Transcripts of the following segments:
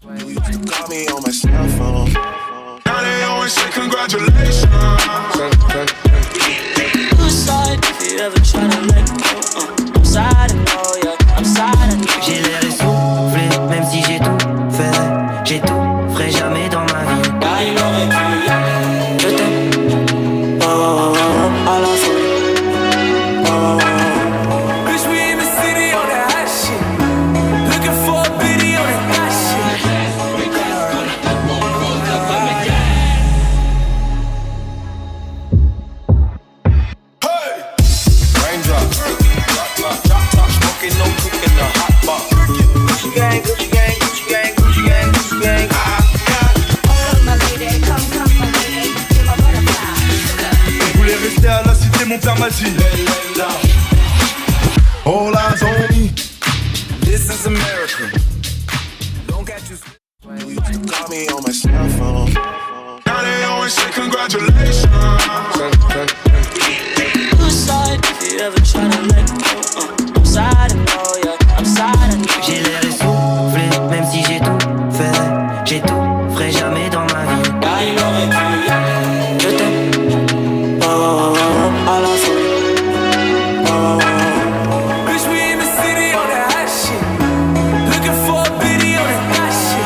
Call me on my cell phone. Now they always say congratulations. Suicide, if you ever try to let go. I'm sad, I know, yeah, I'm sad, I know. J'ai l'air essoufflé, même si j'ai tout fait. J'ai tout, ferai jamais dans ma vie. Ah, il aurait pu, je t'aime. À la folie. Bitch, we in the city on that hot shit. Looking for a biddy on that hot shit. Hey! Raindrop, drop, smoking, no cooking, the hot box. Gucci gang, Gucci gang, Gucci gang, Gucci gang, Gucci gang. My lady, come, my lady, you're my butterfly. Je voulais rester à la cité, mon père m'a dit. All eyes on me. This is America. Don't catch you. Call me on my cell phone. Now they always say congratulations. Suicide, if you ever try to let go. I'm sad, I know, yeah, I'm sad, I know. J'ai l'air essoufflé, même si j'ai tout fait. J'ai tout, ferai jamais dans ma vie. Ah, il aurait pu, je t'aime. À la folie. Bitch, we in the city on that hot shit. Looking for a biddy on that hot shit.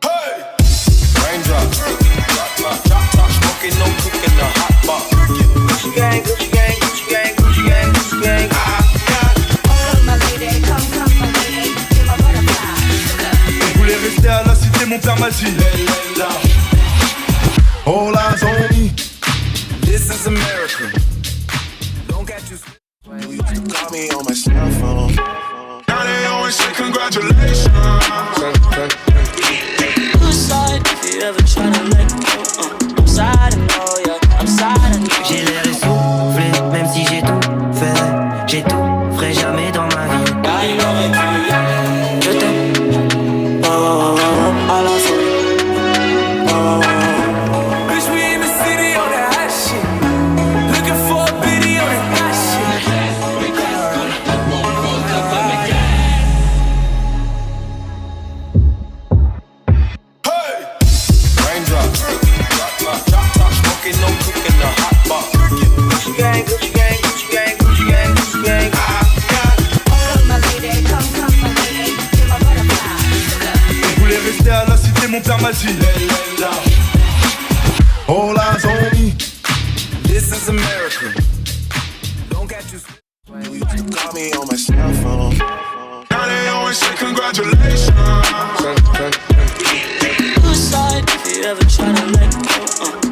Hey! Raindrop, drop, smoking, no cooking, the hot box. Gucci gang, Gucci gang, Gucci gang, Gucci gang, Gucci gang. My lady, come, my lady, you're my butterfly. Je voulais rester à la cité, mon père m'a dit. All eyes on me. This is America. Don't catch you. Call me on my cell phone. Now they always say congratulations. Suicide, if you ever try to let go. I'm sad, I know, yeah, I'm sad, I know. J'ai l'air essoufflé, même si j'ai tout fait. J'ai tout, ferai jamais dans ma vie. Ah, il aurait pu, je t'aime. À la folie. Bitch, we in the city on that hot shit. Looking for a biddy on that hot shit. Hey! Raindrop, drop, smoking, no cooking, the hot box. Gucci gang, Gucci gang, Gucci gang, Gucci gang, Gucci gang. My lady, come, my lady, you're my butterfly. Je voulais rester à la cité, mon père m'a dit. All eyes on me. This is America. Don't catch you. Call me on my cell phone. Now they always say congratulations. Suicide, if you ever try to let go.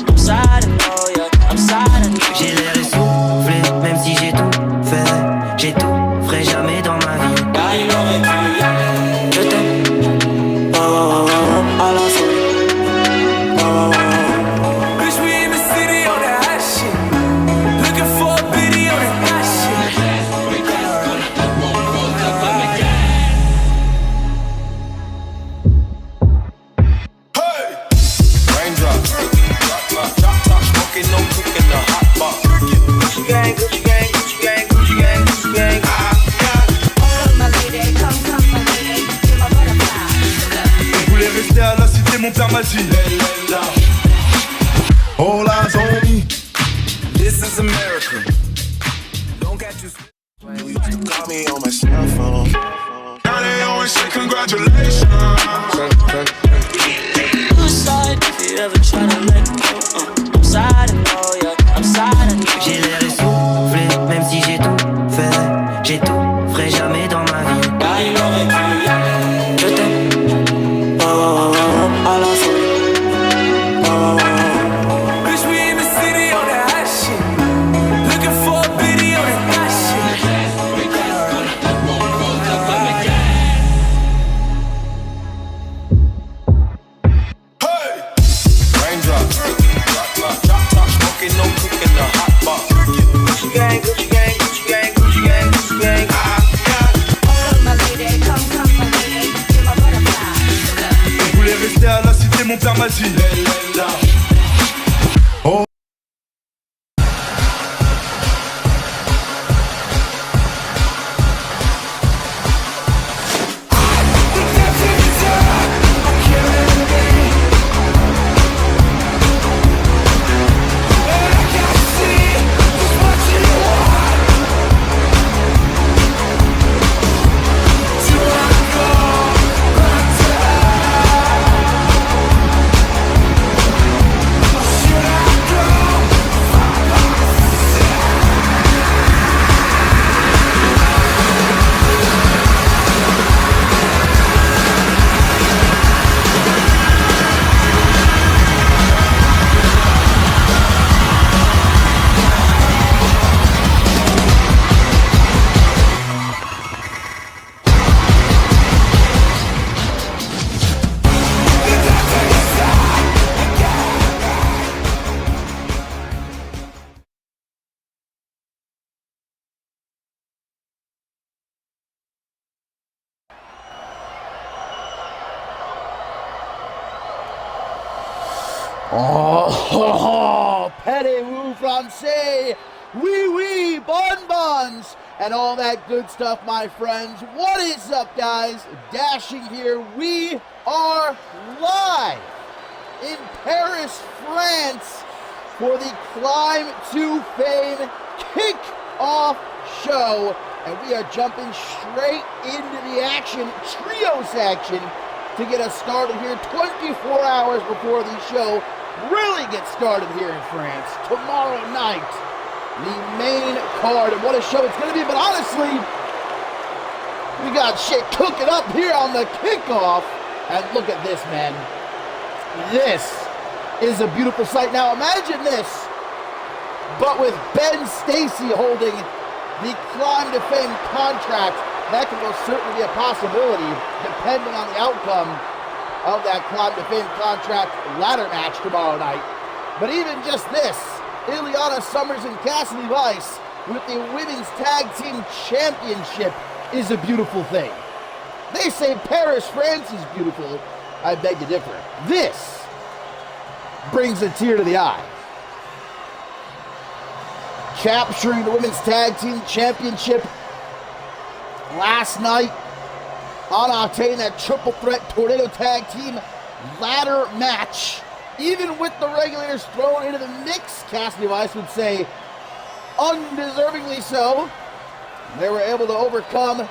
I'm sad, I know, yeah, I'm sad, I know. J'ai l'air essoufflé, même si j'ai tout fait. J'ai tout, ferai jamais dans ma vie. Ah, il aurait pu, je t'aime. À la folie. Bitch, we in the city on that hot shit. Looking for a biddy on that hot shit. Hey! Raindrop, drop, smoking, no cooking, the hot box. Gucci gang, Gucci gang, Gucci gang, Gucci gang, Gucci gang. My lady, come, my lady, you're my butterfly. Je voulais rester à la cité, mon père m'a dit. All eyes on me. This is America. Don't catch you. Call me on my cell phone. Now they always say congratulations. Suicide, if you ever try to let go. I'm sad, I know, yeah, I'm sad, I know. J'ai l'air essoufflé, même si j'ai tout fait. J'ai tout, ferai jamais dans ma vie. Ah, il aurait pu, je t'aime. À la folie. Bitch, we in the city on that hot shit. Looking for a biddy on that hot shit. Hey! Raindrop, drop, smoking, no cooking, the hot box. Gucci gang, Gucci gang, Gucci gang, Gucci gang, Gucci gang. My lady, come, my lady, you're my butterfly. Je voulais rester à la cité, mon père m'a dit. Oh. Oh, Parlez-vous français, oui, oui, bonbons, and all that good stuff, my friends. What is up, guys? Dashing here. We are live in Paris, France, for the Climb to Fame Kick-Off show, and we are jumping straight into the action, trios action, to get us started here 24 hours before the show really gets started here in France. Tomorrow night, the main card, and what a show it's going to be. But honestly, we got shit cooking up here on the kickoff. And look at this, man. This is a beautiful sight. Now imagine this, but with Ben Stacy holding the Climb to Fame contract. That could most certainly be a possibility, depending on the outcome of that Climb to Fame contract ladder match tomorrow night. But even just this, Ileana Summers and Cassidy Weiss with the Women's Tag Team Championship is a beautiful thing. They say Paris, France is beautiful. I beg to differ. This brings a tear to the eye. Capturing the Women's Tag Team Championship last night on Octane, that triple threat tornado tag team ladder match. Even with the regulators thrown into the mix, Cassidy Weiss would say, undeservingly so, they were able to overcome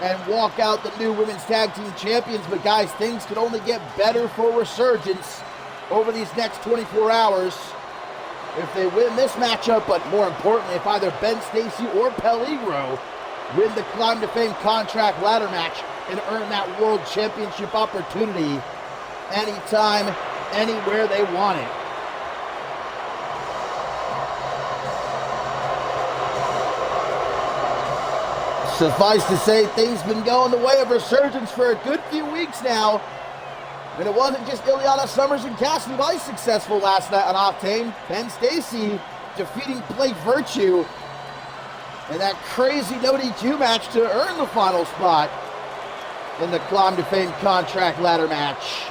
and walk out the new Women's Tag Team Champions. But guys, things could only get better for Resurgence over these next 24 hours if they win this matchup, but more importantly, if either Ben Stacy or Peligro win the Climb to Fame contract ladder match and earn that World Championship opportunity anytime, anywhere they want it. Suffice to say, things been going the way of Resurgence for a good few weeks now. And it wasn't just Ileana Summers and Cassidy Weiss successful last night on Octane. Ben Stacy defeating Blake Virtue in that crazy no DQ match to earn the final spot in the Climb to Fame contract ladder match.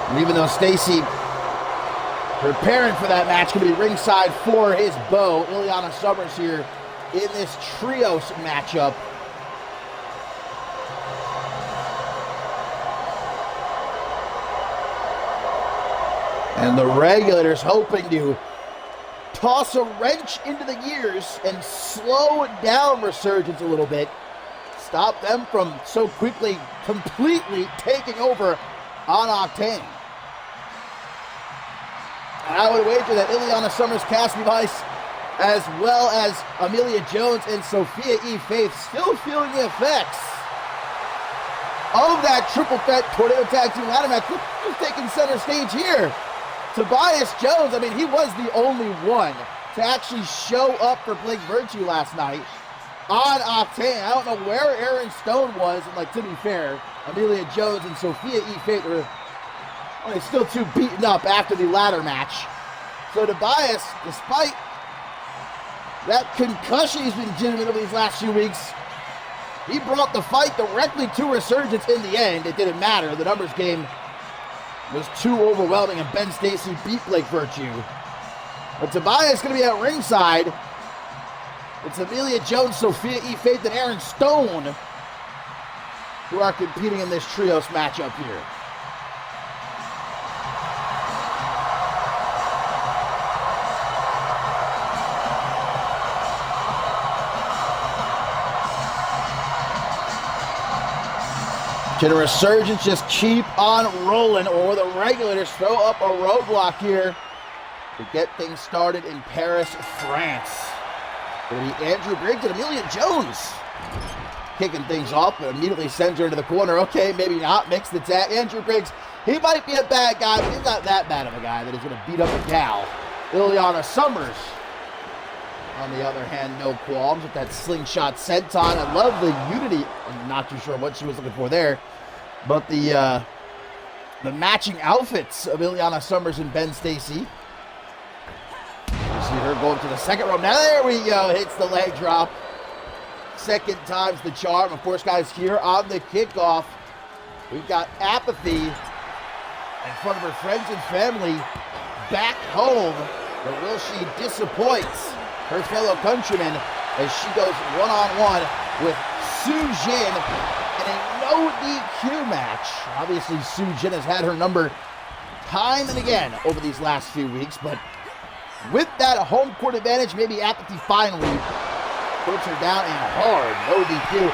And even though Stacy preparing for that match, going to be ringside for his beau, Ileana Summers here in this trios matchup. And the regulators hoping to toss a wrench into the gears and slow down Resurgence a little bit. Stop them from so quickly, completely taking over on Octane. And I would wager that Ileana Summers, Cassidy Weiss, as well as Amelia Jones and Sophia E. Faith still feeling the effects of that triple threat tornado tag team ladder match. Who's taking center stage here? Tobias Jones, I mean, he was the only one to actually show up for Blake Virtue last night on Octane. I don't know where Aaron Stone was, and like, to be fair, Amelia Jones and Sophia E. Faith were still too beaten up after the ladder match. So Tobias, despite that concussion he's been dealing with these last few weeks, he brought the fight directly to Resurgence in the end. It didn't matter. The numbers game was too overwhelming, and Ben Stacy beat Blake Virtue. But Tobias is going to be at ringside. It's Amelia Jones, Sophia E. Faith, and Aaron Stone who are competing in this trios matchup here. Can Resurgence just keep on rolling, or will the regulators throw up a roadblock here to get things started in Paris, France? It'll be Andrew Briggs and Amelia Jones kicking things off, but immediately sends her into the corner. Okay, maybe not. Mix the tag. Andrew Briggs, he might be a bad guy, but he's not that bad of a guy that is going to beat up a gal. Ileana Summers, on the other hand, no qualms with that slingshot senton. I love the unity. I'm not too sure what she was looking for there, but the matching outfits of Ileana Summers and Ben Stacy. You see her going to the second row. Now there we go. Hits the leg drop. Second time's the charm. Of course, guys, here on the kickoff, we've got Apathy in front of her friends and family back home. But will she disappoint her fellow countrymen as she goes one-on-one with Su Jin in a no DQ match? Obviously, Su Jin has had her number time and again over these last few weeks, but with that home court advantage, maybe apathy finally puts her down in hard no DQ.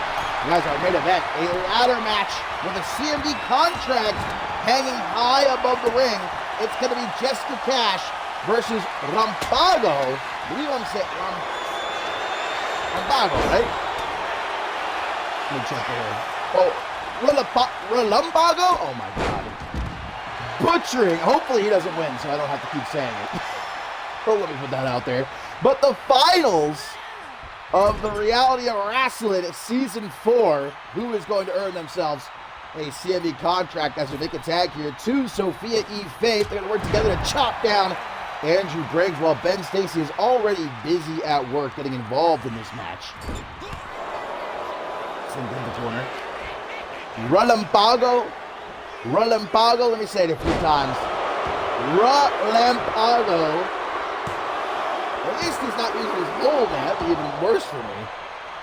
Guys, our main event, a ladder match with a CMV contract hanging high above the ring. It's going to be Jessica Cash versus Relampago. What do you want to say? Relampago, right? Let me check it here. Oh, Relampago? Oh my God. Butchering. Hopefully he doesn't win, so I don't have to keep saying it. Oh, let me put that out there. But the finals of the Reality of Wrestling Season 4, who is going to earn themselves a CMV contract as we make a tag here to Sophia E. Faith. They're going to work together to chop down Andrew Briggs while Ben Stacy is already busy at work getting involved in this match. Same thing in the corner. Relampago, let me say it a few times. Relampago. At least he's not using his whole name. That'd be even worse for me.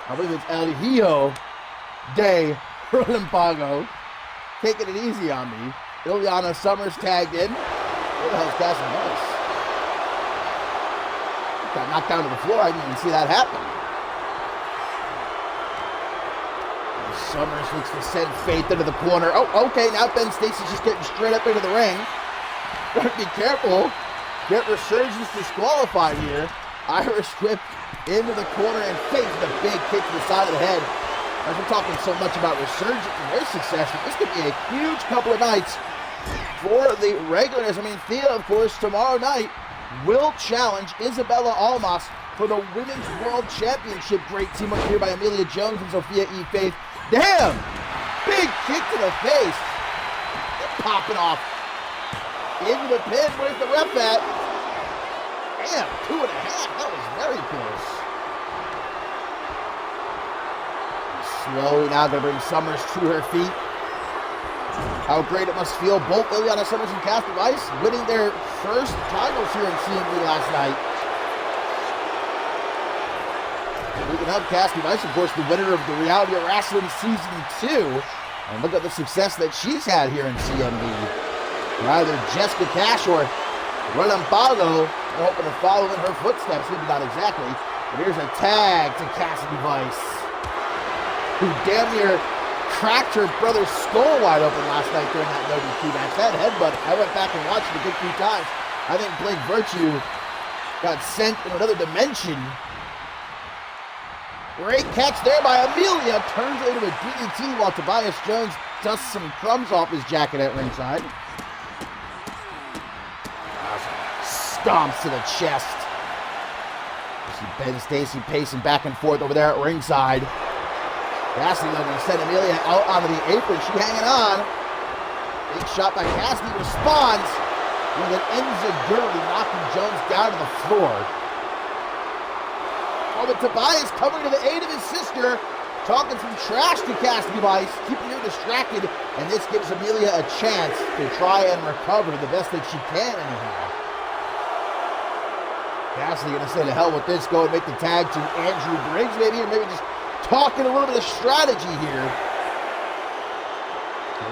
I believe it's El Hijo de Relampago. Taking it easy on me. Ileana Summers tagged in. Where the hell's Cassie Moss? Got knocked down to the floor. I didn't even see that happen. Summers looks to send Faith into the corner. Oh, okay. Now Ben Stacy's just getting straight up into the ring. Gotta be careful. Get Resurgence disqualified here. Irish whip into the corner and Faith with a big kick to the side of the head. As we're talking so much about Resurgence and their success, but this could be a huge couple of nights for the regulars. I mean, Thea, of course, tomorrow night will challenge Isabella Almas for the Women's World Championship. Great teamwork here by Amelia Jones and Sophia E. Faith. Damn! Big kick to the face. They're popping off. Into the pin. Where's the ref at? Damn, 2.5. That was very close. Slowly now going to bring Summers to her feet. How great it must feel. Both Ileana Summers and Cassie Rice winning their first titles here in CMV last night. We can help Cassie Rice, of course, the winner of the Reality of Wrestling Season 2. And look at the success that she's had here in CMV. Either Jessica Cash or Relampago are hoping to follow in her footsteps. Maybe not exactly. But here's a tag to Cassidy Vice, who damn near cracked her brother's skull wide open last night during that no DQ match. That headbutt, I went back and watched it a good few times. I think Blake Virtue got sent in another dimension. Great catch there by Amelia. Turns it into a DDT while Tobias Jones dusts some crumbs off his jacket at ringside. Stomps to the chest. You see Ben Stacy pacing back and forth over there at ringside. Cassidy going to send Amelia out onto the apron. She hanging on. Big shot by Cassidy. Responds with an enziguri, knocking Jones down to the floor. Oh, but Tobias coming to the aid of his sister, talking some trash to Cassidy Vice, keeping her distracted, and this gives Amelia a chance to try and recover the best that she can anyhow. Cassidy going to say to hell with this, go and make the tag to Andrew Briggs maybe, or maybe just talking a little bit of strategy here.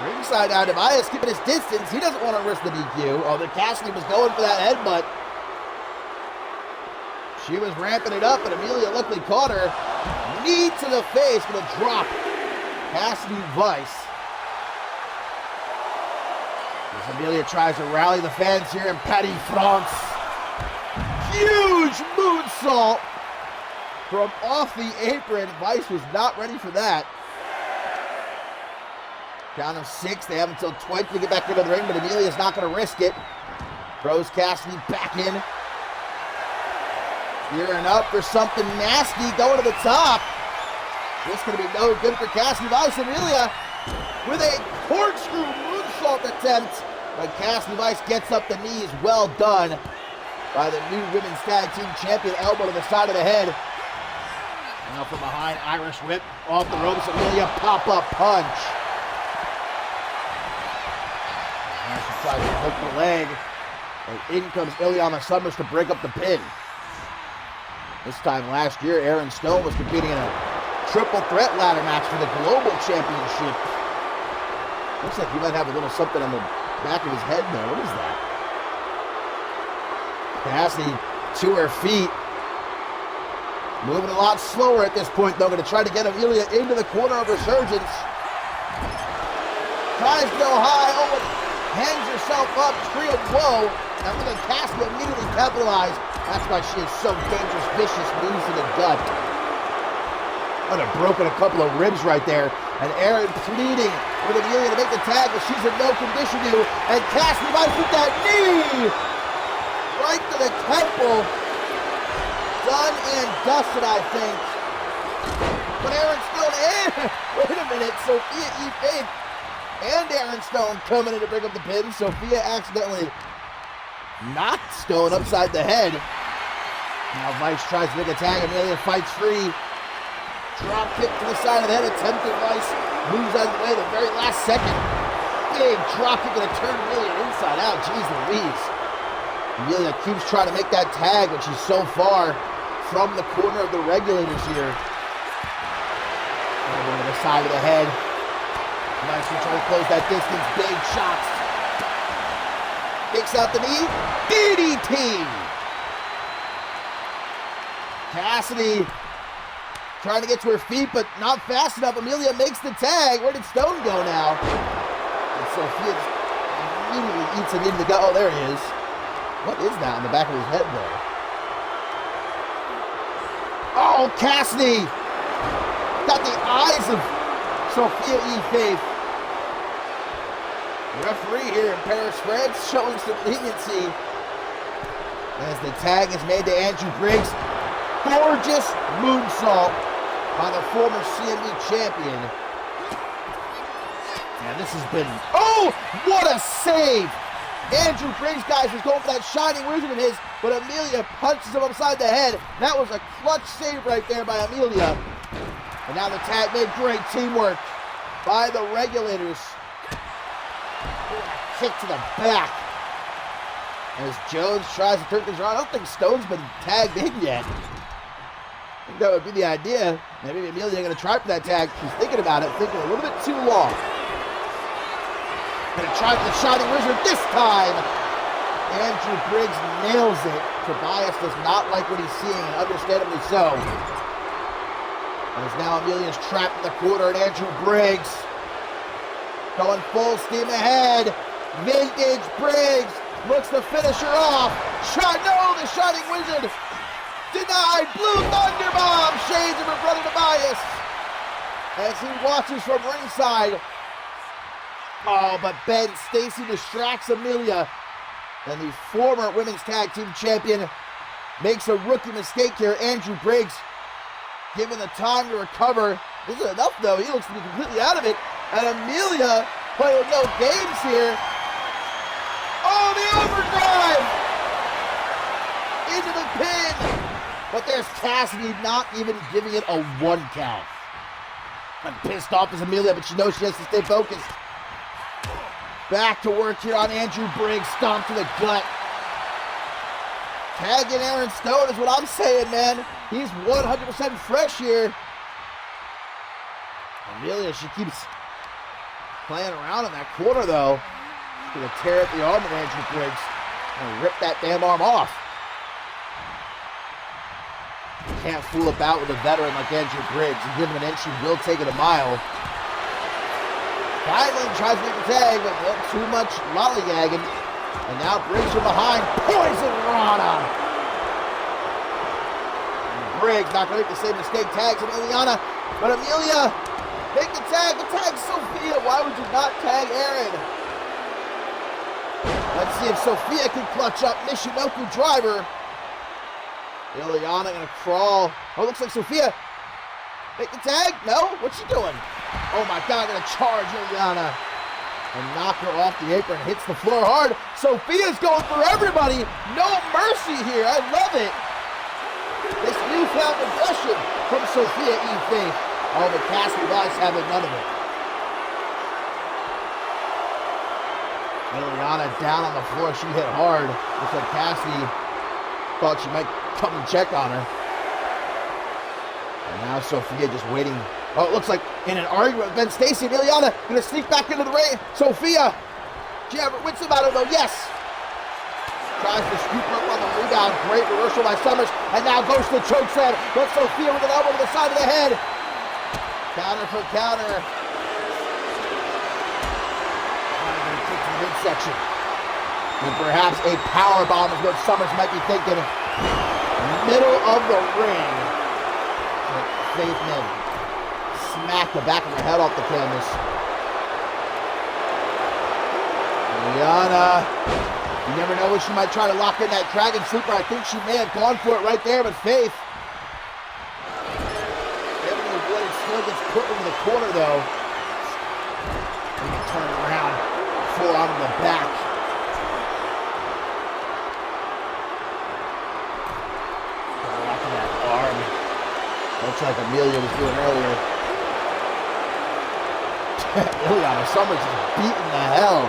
Ringside now, Tobias keeping his distance. He doesn't want to risk the DQ. Oh, the Cassidy was going for that headbutt. She was ramping it up, and Amelia luckily caught her. Knee to the face, going to drop Cassidy Vice. As Amelia tries to rally the fans here, and Patty France. Huge moonsault from off the apron. Vice was not ready for that. Count of 6. They have until 20 to get back into the ring, but Amelia's not going to risk it. Throws Cassidy back in. Gearing up for something nasty, going to the top. This is going to be no good for Cassidy Vice. Amelia with a corkscrew moonsault attempt. But Cassidy Vice gets up the knees. Well done by the new Women's Tag Team Champion. Elbow to the side of the head. Now from behind, Irish whip off the ropes. Amelia pop-up punch. Now she tries to the leg. And in comes Ileana Summers to break up the pin. This time last year, Aaron Stone was competing in a triple threat ladder match for the Global Championship. Looks like he might have a little something on the back of his head there. What is that? Cassidy to her feet. Moving a lot slower at this point, though. Going to try to get Amelia into the corner of Resurgence. Tries to go high. Oh, hangs herself up. Scream, whoa. And look at Cassidy immediately capitalize. That's why she is so dangerous. Vicious moves to the gut. Would have broken a couple of ribs right there. And Aaron pleading with Amelia to make the tag, but she's in no condition to. And Cassidy might hit that knee right to the temple. Done and dusted, I think. But Aaron Stone and wait a minute, Sophia E. Faith and Aaron Stone coming in to bring up the pin. Sophia accidentally knocked Stone upside the head. Now Vice tries to make a tag. Amelia fights free. Drop kick to the side of the head. Attempted Vice moves out of the way the very last second. Big drop kick gonna turn Amelia inside out. Jeez Louise. Amelia keeps trying to make that tag, but she's so far from the corner of the regulators here. Over to the side of the head. Nicely trying to close that distance. Big shots. Kicks out the knee. DDT. Cassidy trying to get to her feet, but not fast enough. Amelia makes the tag. Where did Stone go now? And Sophia immediately eats it into the gut. Oh, there he is. What is that on the back of his head there? Oh, Cassidy got the eyes of Sophia E. Faith. The referee here in Paris, France, showing some leniency as the tag is made to Andrew Briggs. Gorgeous moonsault by the former CMV champion. And this has been, oh, what a save! Andrew Briggs, guys, is going for that shining wizard of his, but Amelia punches him upside the head. That was a clutch save right there by Amelia. And now the tag made. Great teamwork by the regulators. Kick to the back. As Jones tries to turn things around. I don't think Stone's been tagged in yet. I think that would be the idea. Maybe Amelia going to try for that tag. She's thinking about it, thinking a little bit too long. Gonna try the Shining Wizard this time. Andrew Briggs nails it. Tobias does not like what he's seeing, and understandably so. As now Amelia's trapped in the corner, and Andrew Briggs going full steam ahead. Vintage Briggs looks to finish her off. No, the Shining Wizard denied. Blue Thunder Bomb. Shades of her brother Tobias as he watches from ringside. Oh, but Ben Stacy distracts Amelia. And the former women's tag team champion makes a rookie mistake here. Andrew Briggs given the time to recover. Isn't enough, though. He looks to be completely out of it. And Amelia playing with no games here. Oh, the overdrive! Into the pin. But there's Cassidy not even giving it a 1 count. I'm pissed off as Amelia, but she knows she has to stay focused. Back to work here on Andrew Briggs. Stomp to the gut. Tagging Aaron Stone is what I'm saying, man. He's 100% fresh here. Amelia, she keeps playing around in that corner, though. She's going to tear at the arm of Andrew Briggs and rip that damn arm off. You can't fool about with a veteran like Andrew Briggs. You give him an inch, he will take it a mile. Finally tries to make the tag, but too much lollygagging. And now Briggs from behind. Poison Rana. And Briggs not going to make the same mistake. Tags Ileana. But Amelia, make the tag. The tag's Sophia. Why would you not tag Aaron? Let's see if Sophia can clutch up Michinoku driver. Ileana going to crawl. Oh, looks like Sophia. Make the tag? No? What's she doing? Oh my God, going to charge Ileana. And knock her off the apron. Hits the floor hard. Sophia's going for everybody. No mercy here. I love it. This newfound aggression from Sophia E. Faith. All the cast of guys having none of it. Liliana down on the floor. She hit hard. Looks like Cassidy thought she might come and check on her. And now Sophia just waiting. Oh, it looks like in an argument with Ben Stacy. Liliana gonna sneak back into the ring. Sophia. Jabber wins the battle though. Yes. Tries to scoop her up on the rebound. Great reversal by Summers. And now goes to the choke slam. But Sophia with an elbow to the side of the head. Counter for counter. Midsection. And perhaps a power bomb is what Summers might be thinking. Middle of the ring. Faith Min smacked the back of her head off the canvas. Liliana, you never know when she might try to lock in that Dragon Sleeper. I think she may have gone for it right there, but Faith. Ebony Wood still gets put into the corner though. And can turn it around. Forearm to the back. Locking that arm. Looks like Amelia was doing earlier. Liliana Summers is beating the hell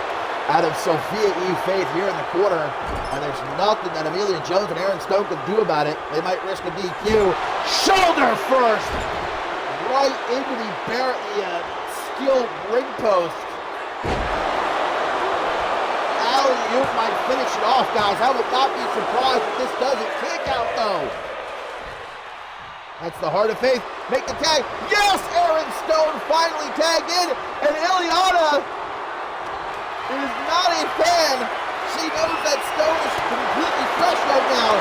out of Sophia E. Faith here in the corner. And there's nothing that Amelia Jones and Aaron Stone can do about it. They might risk a DQ. Shoulder first! Right into the steel ring post. You might finish it off, guys. I would not be surprised if this doesn't kick out, though. That's the heart of Faith. Make the tag. Yes! Aaron Stone finally tagged in. And Liliana is not a fan. She knows that Stone is completely fresh right now.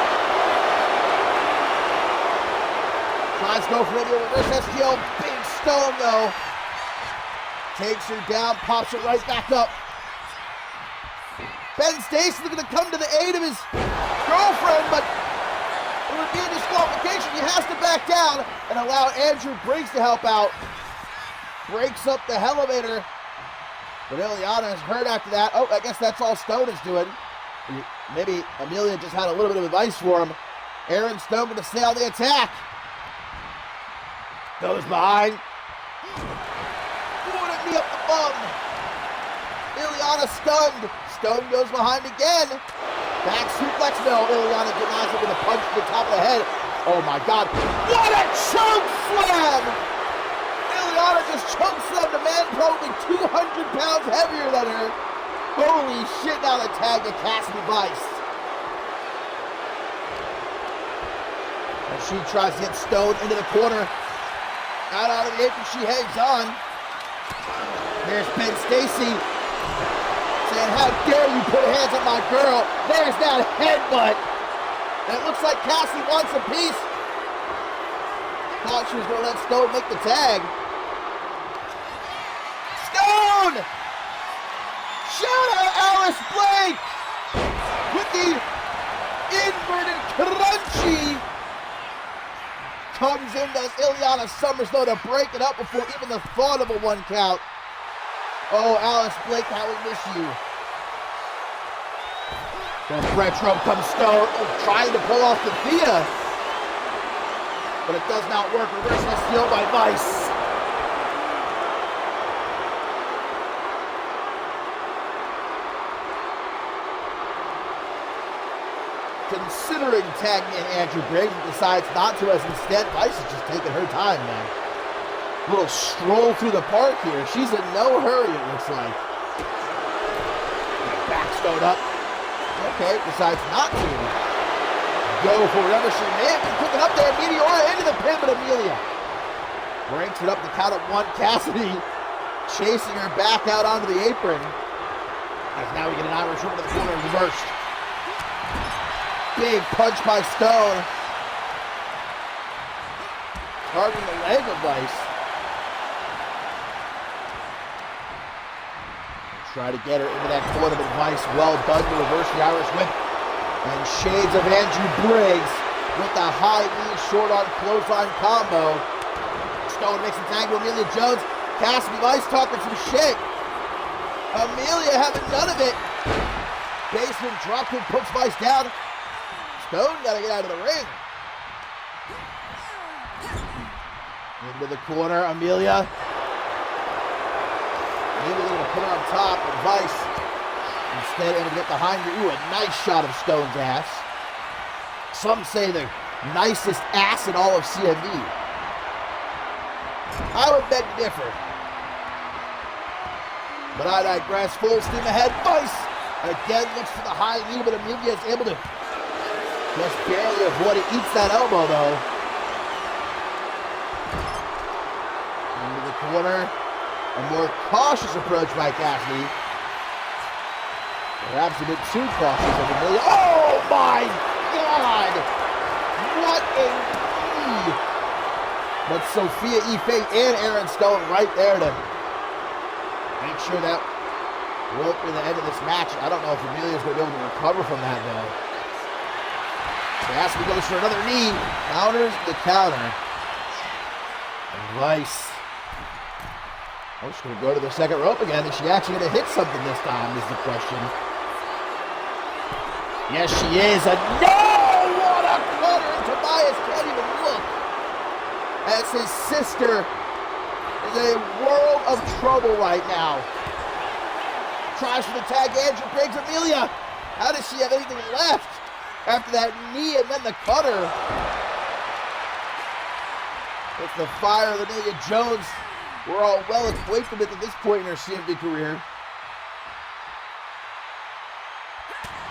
Tries to go for maybe a reverse STO. Big Stone, though. Takes her down, pops it right back up. Ben Stacy looking to come to the aid of his girlfriend, but it would be a disqualification. He has to back down and allow Andrew Briggs to help out. Breaks up the elevator. But Liliana is hurt after that. Oh, I guess that's all Stone is doing. Maybe Amelia just had a little bit of advice for him. Aaron Stone going to stay on the attack. Goes behind. Pulling me up the bum. Liliana stunned. Stone goes behind again. Back suplex. No, Liliana denies it with a punch to the top of the head. Oh my God. What a choke slam! Liliana just choke slammed a man probably 200 pounds heavier than her. Holy shit, now the tag to Cassidy Vice. And she tries to get Stone into the corner. Out of the apron, she hangs on. There's Ben Stacy. Saying, how dare you put hands on my girl? There's that headbutt. And it looks like Cassie wants a piece. Thought she was going to let Stone make the tag. Stone! Shout out Alice Blake with the inverted crunchy. Comes in, does Liliana Summers though to break it up before even the thought of a one count. Oh, Alice Blake, how we miss you. From retro comes Stone, trying to pull off the Thea. But it does not work. Reversal steal by Vice. Considering tagging in Andrew Briggs, decides not to, as instead Vice is just taking her time, man. Little stroll through the park here. She's in no hurry, it looks like. Back Stone up. Okay, decides not to go for whatever she may have been picking up there. Meteora into the pin, but Amelia breaks it up the count of one. Cassidy chasing her back out onto the apron. As now we get an Irish whip to the corner, reversed. Big punch by Stone. Targeting the leg of Vice. Try to get her into that corner, but Vice well done to reverse the Irish whip. And shades of Andrew Briggs with the high knee short arm clothesline combo. Stone makes a tag to Amelia Jones. Cassidy Vice talking some shit. Amelia having none of it. Basement dropkick puts Vice down. Stone gotta get out of the ring. Into the corner, Amelia. Maybe they're gonna put her on top, but Vice Instead, able to get behind her. Ooh, a nice shot of Stone's ass. Some say the nicest ass in all of CMV. I would beg to differ. But I digress. Full steam ahead. Vice! Again, looks for the high knee, but Amelia is able to just barely avoid it. Eats that elbow, though. Into the corner. A more cautious approach by Cassidy. Perhaps a bit too cautious of Amelia. Oh my God! What a knee! But Sophia Ife and Aaron Stone right there to make sure that won't be the end of this match. I don't know if Amelia's going to be able to recover from that, though. Cassidy goes for another knee. Counters the counter. And Vice. Oh, she's going to go to the second rope again. Is she actually going to hit something this time is the question. Yes, she is. And no! What a cutter! And Tobias can't even look as his sister is in a world of trouble right now. Tries for the tag. Andrew Briggs. Amelia. How does she have anything left after that knee and then the cutter? It's the fire of Amelia Jones. We're all well acquainted with at this point in her CMV career.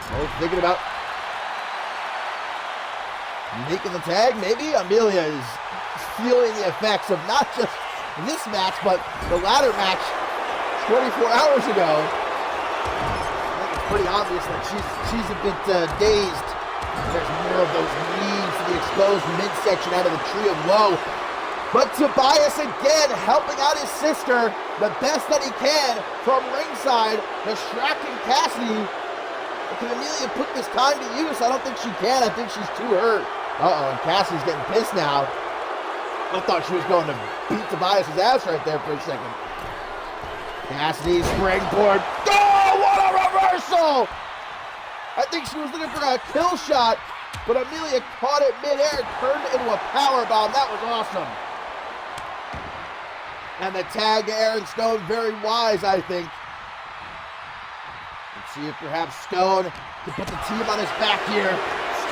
Both thinking about making the tag, maybe? Amelia is feeling the effects of not just this match, but the ladder match 24 hours ago. I think it's pretty obvious that she's a bit dazed. There's more of those knees to the exposed midsection out of the trio. Whoa. But Tobias again helping out his sister the best that he can from ringside, distracting Cassidy. Can Amelia put this time to use? I don't think she can. I think she's too hurt. Uh-oh, and Cassidy's getting pissed now. I thought she was going to beat Tobias' ass right there for a second. Cassidy springboard. Oh, what a reversal! I think she was looking for a kill shot, but Amelia caught it midair and turned it into a powerbomb. That was awesome. And the tag to Aaron Stone, very wise, I think. Let's see if perhaps Stone can put the team on his back here.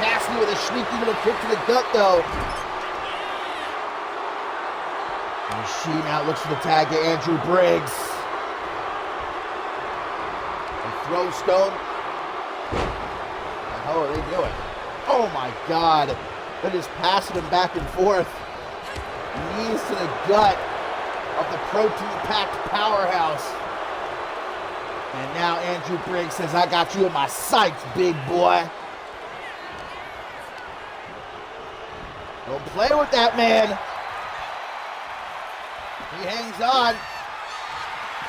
Cassidy with a sneaky little kick to the gut, though. And she now looks for the tag to Andrew Briggs. And throw Stone. What the hell are they doing? Oh my God. They're just passing him back and forth. Knees to the gut of the protein-packed powerhouse. And now Andrew Briggs says, I got you in my sights, big boy. Don't play with that man. He hangs on.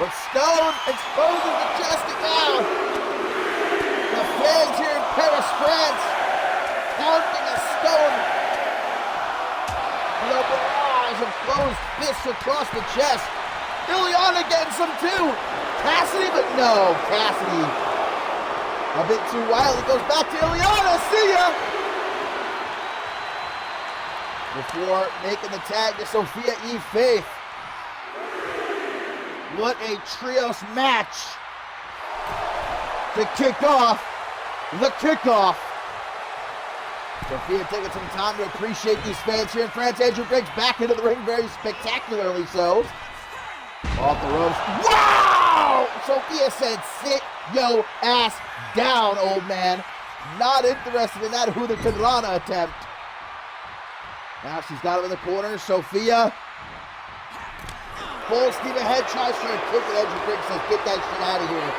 But Stone exposes the chest now. The fans here in Paris, France, counting a Stone. The barrage of closed fists across the chest. Ileana getting some too. Cassidy, but no, Cassidy a bit too wild. He goes back to Ileana. See ya. Before making the tag to Sophia E. Faith. What a trios match to kick off the kickoff. Sophia taking some time to appreciate these fans here in France. Andrew Briggs back into the ring, very spectacularly so. Off the ropes. Wow! Sophia said, sit yo ass down, old man. Not interested in that Hurricane Rana attempt. Now she's got him in the corner. Sophia. Full steam ahead, tries for a kick, and Andrew Briggs says, get that shit out of here.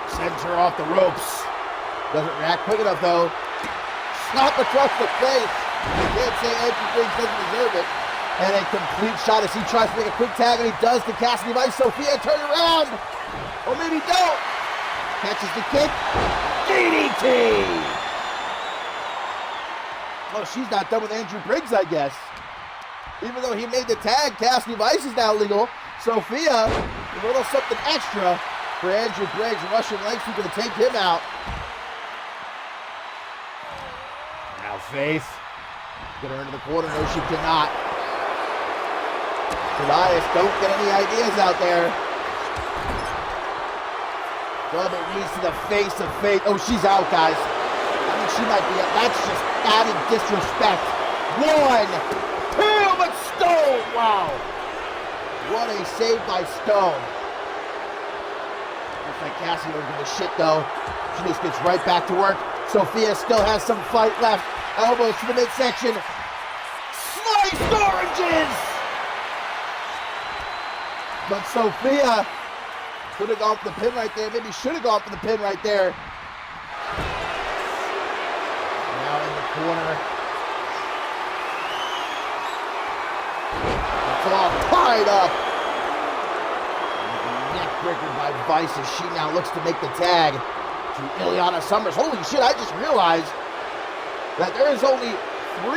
Sends her off the ropes. Doesn't react quick enough, though. Slap across the face. You can't say Andrew Briggs doesn't deserve it. And a complete shot as he tries to make a quick tag, and he does to Cassidy Vice. Sophia, turn around. Or maybe don't. Catches the kick. DDT. Oh, she's not done with Andrew Briggs, I guess. Even though he made the tag, Cassidy Vice is now legal. Sophia, a little something extra for Andrew Briggs. Russian legs, who's going to take him out. Now Faith, get her into the corner. No, she cannot. Tobias, don't get any ideas out there. Elbow knees to the face of Faith. Oh, she's out, guys. I mean, she might be up. That's just added disrespect. 1, 2, but Stone. Wow. What a save by Stone. Looks like Cassie don't give a shit, though. She just gets right back to work. Sophia still has some fight left. Elbows to the midsection. Sliced oranges! But Sophia could have gone for the pin right there. Maybe should have gone for the pin right there. Now in the corner. It's all tied up. Neckbreaker by Vice as she now looks to make the tag to Ileana Summers. Holy shit, I just realized that there is only 3.5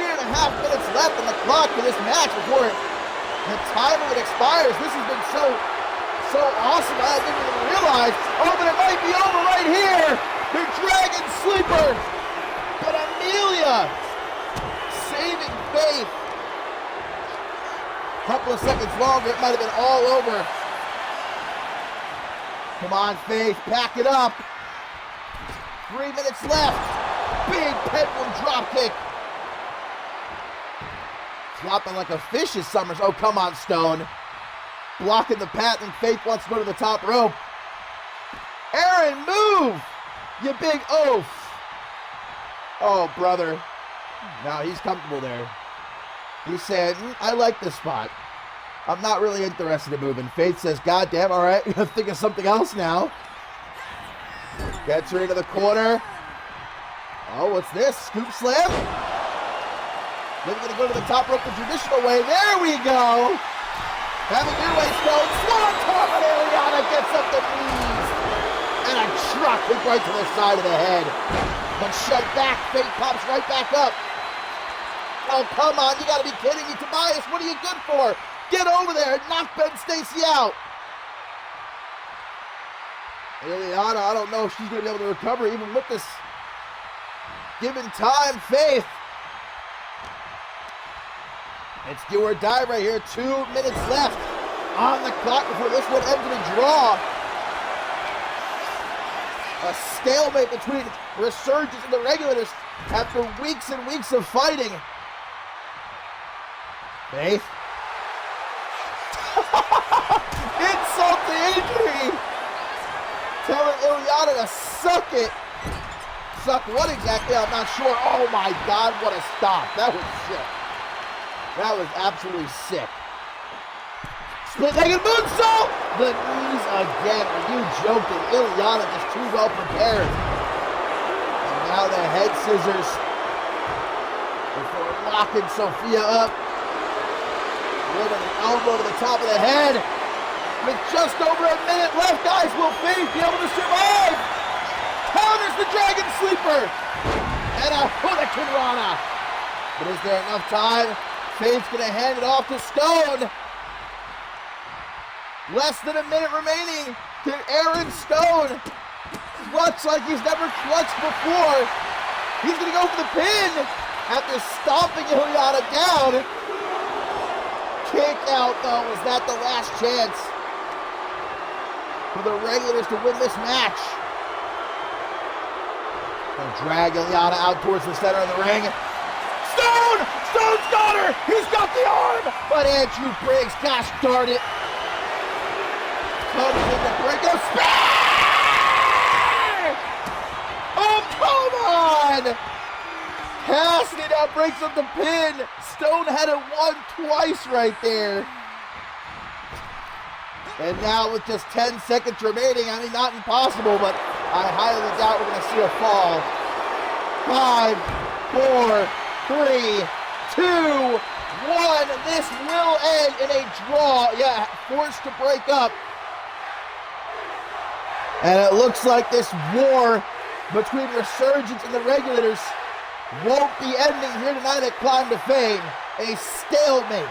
minutes left on the clock for this match before the time of it expires. This has been so awesome. I didn't even realize. Oh, but it might be over right here. The Dragon Sleeper. But Amelia saving Faith. A couple of seconds longer, it might have been all over. Come on, Faith, pack it up. 3 minutes left. Big pendulum drop kick. Flopping like a fish is Summers. Oh, come on, Stone. Blocking the path, and Faith wants to go to the top rope. Aaron, move! You big oaf. Oh, brother. Now he's comfortable there. He said, I like this spot. I'm not really interested in moving. Faith says, God damn, all right, I'm think of something else now. Gets her into the corner. Oh, what's this? Scoop slam? Then we're going to go to the top rope the traditional way. There we go. Having your way, Stone. Swanton, and Ileana gets up the knees. And a truck hit right to the side of the head. But shut back. Faith pops right back up. Oh, come on. You got to be kidding me. Tobias, what are you good for? Get over there and knock Ben Stacy out. Ileana, I don't know if she's going to be able to recover even with this given time. Faith. It's do or die right here. 2 minutes left on the clock before this one ends in a draw. A stalemate between Resurgence and the Regulators after weeks and weeks of fighting. Faith. Insult to injury. Telling Ileana to suck it. Suck what exactly? I'm not sure. Oh my God, what a stop. That was sick. That was absolutely sick. Split-legged moonsault! The knees again. Are you joking? Ileana just too well prepared. And now the head scissors before locking Sophia up. With an elbow to the top of the head. With just over a minute left, guys, will Faith be able to survive? Counters the Dragon Sleeper. And a Hurricane Rana. But is there enough time? Faith's going to hand it off to Stone. Less than a minute remaining. Can Aaron Stone clutch like he's never clutched before? He's going to go for the pin after stomping Ileana down. Kick out, though. Is that the last chance for the Regulators to win this match? They'll drag Ileana out towards the center of the ring. Stone! Stone's got her! He's got the arm! But Andrew Briggs, gosh darn it, comes in to break a spear! Oh, come on! Cassidy now breaks up the pin. Stone had it won twice right there. And now with just 10 seconds remaining, I mean, not impossible, but I highly doubt we're going to see a fall. 5, 4, 3, 2, 1. This will end in a draw. Yeah, forced to break up. And it looks like this war between Resurgence and the Regulators won't be ending here tonight at Climb to Fame. A stalemate.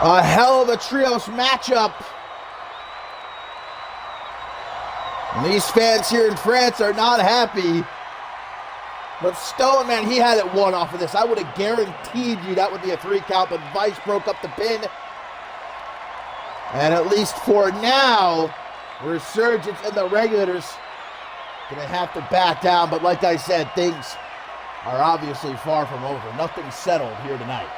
A hell of a trios matchup. And these fans here in France are not happy. But Stone, man, he had it won off of this. I would have guaranteed you that would be a 3 count, but Vice broke up the pin. And at least for now, Resurgence and the Regulators gonna have to back down. But like I said, things are obviously far from over. Nothing's settled here tonight.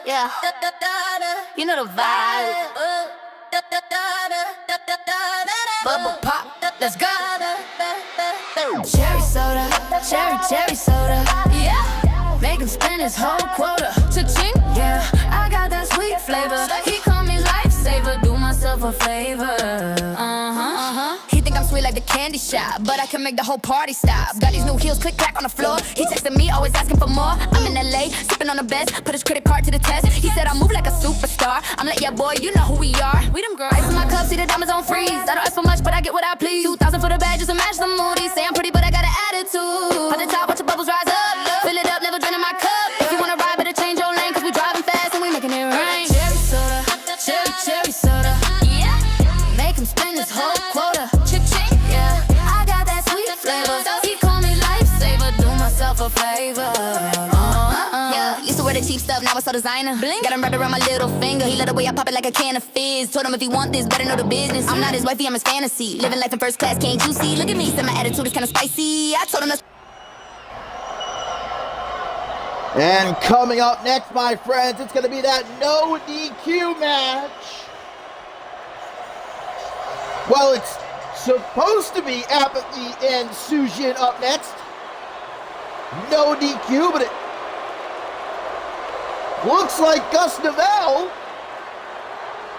Yeah, you know the vibe. Bubble pop, let's go. Cherry soda, cherry soda. Yeah, make him spend his whole quota. Cha-ching, yeah, I got that sweet flavor. He call me lifesaver, do myself a favor. He think I'm sweet like the candy shop, but I can make the whole party stop. Got these new heels, click clack on the floor. He texting me, always asking for more. I'm in LA, sipping on the best, put his credit card to the test. He said I move like a superstar. I'm like, yeah, boy, you know who we are. We them girls. Ice in my cup, see the diamonds on freeze. I don't ask for much, but I get what I please. 2,000 for the bag, just to match the mood. He say I'm pretty, but I got an attitude. At the top, watch the bubbles rise up. Fill it up, never draining my cup. If you wanna ride, better change your lane, cause we driving fast and we making it rain. Cherry soda, cherry soda. Yeah, make him spend his whole quota. Cha-ching, yeah, I got that sweet flavor. He call me lifesaver, do myself a favor. Yeah, used to wear the cheap stuff, now it's all designer. Bling. Got him wrapped around my little finger. He let the way I pop it like a can of fizz. Told him if he want this, better know the business. I'm not his wifey, I'm his fantasy. Living life in first class, can't you see? Look at me, said my attitude is kinda spicy. I told him that's. And coming up next, my friends, it's going to be that no DQ match. Well, it's supposed to be Apathy and Sujin up next. No DQ, but it looks like Gus Novell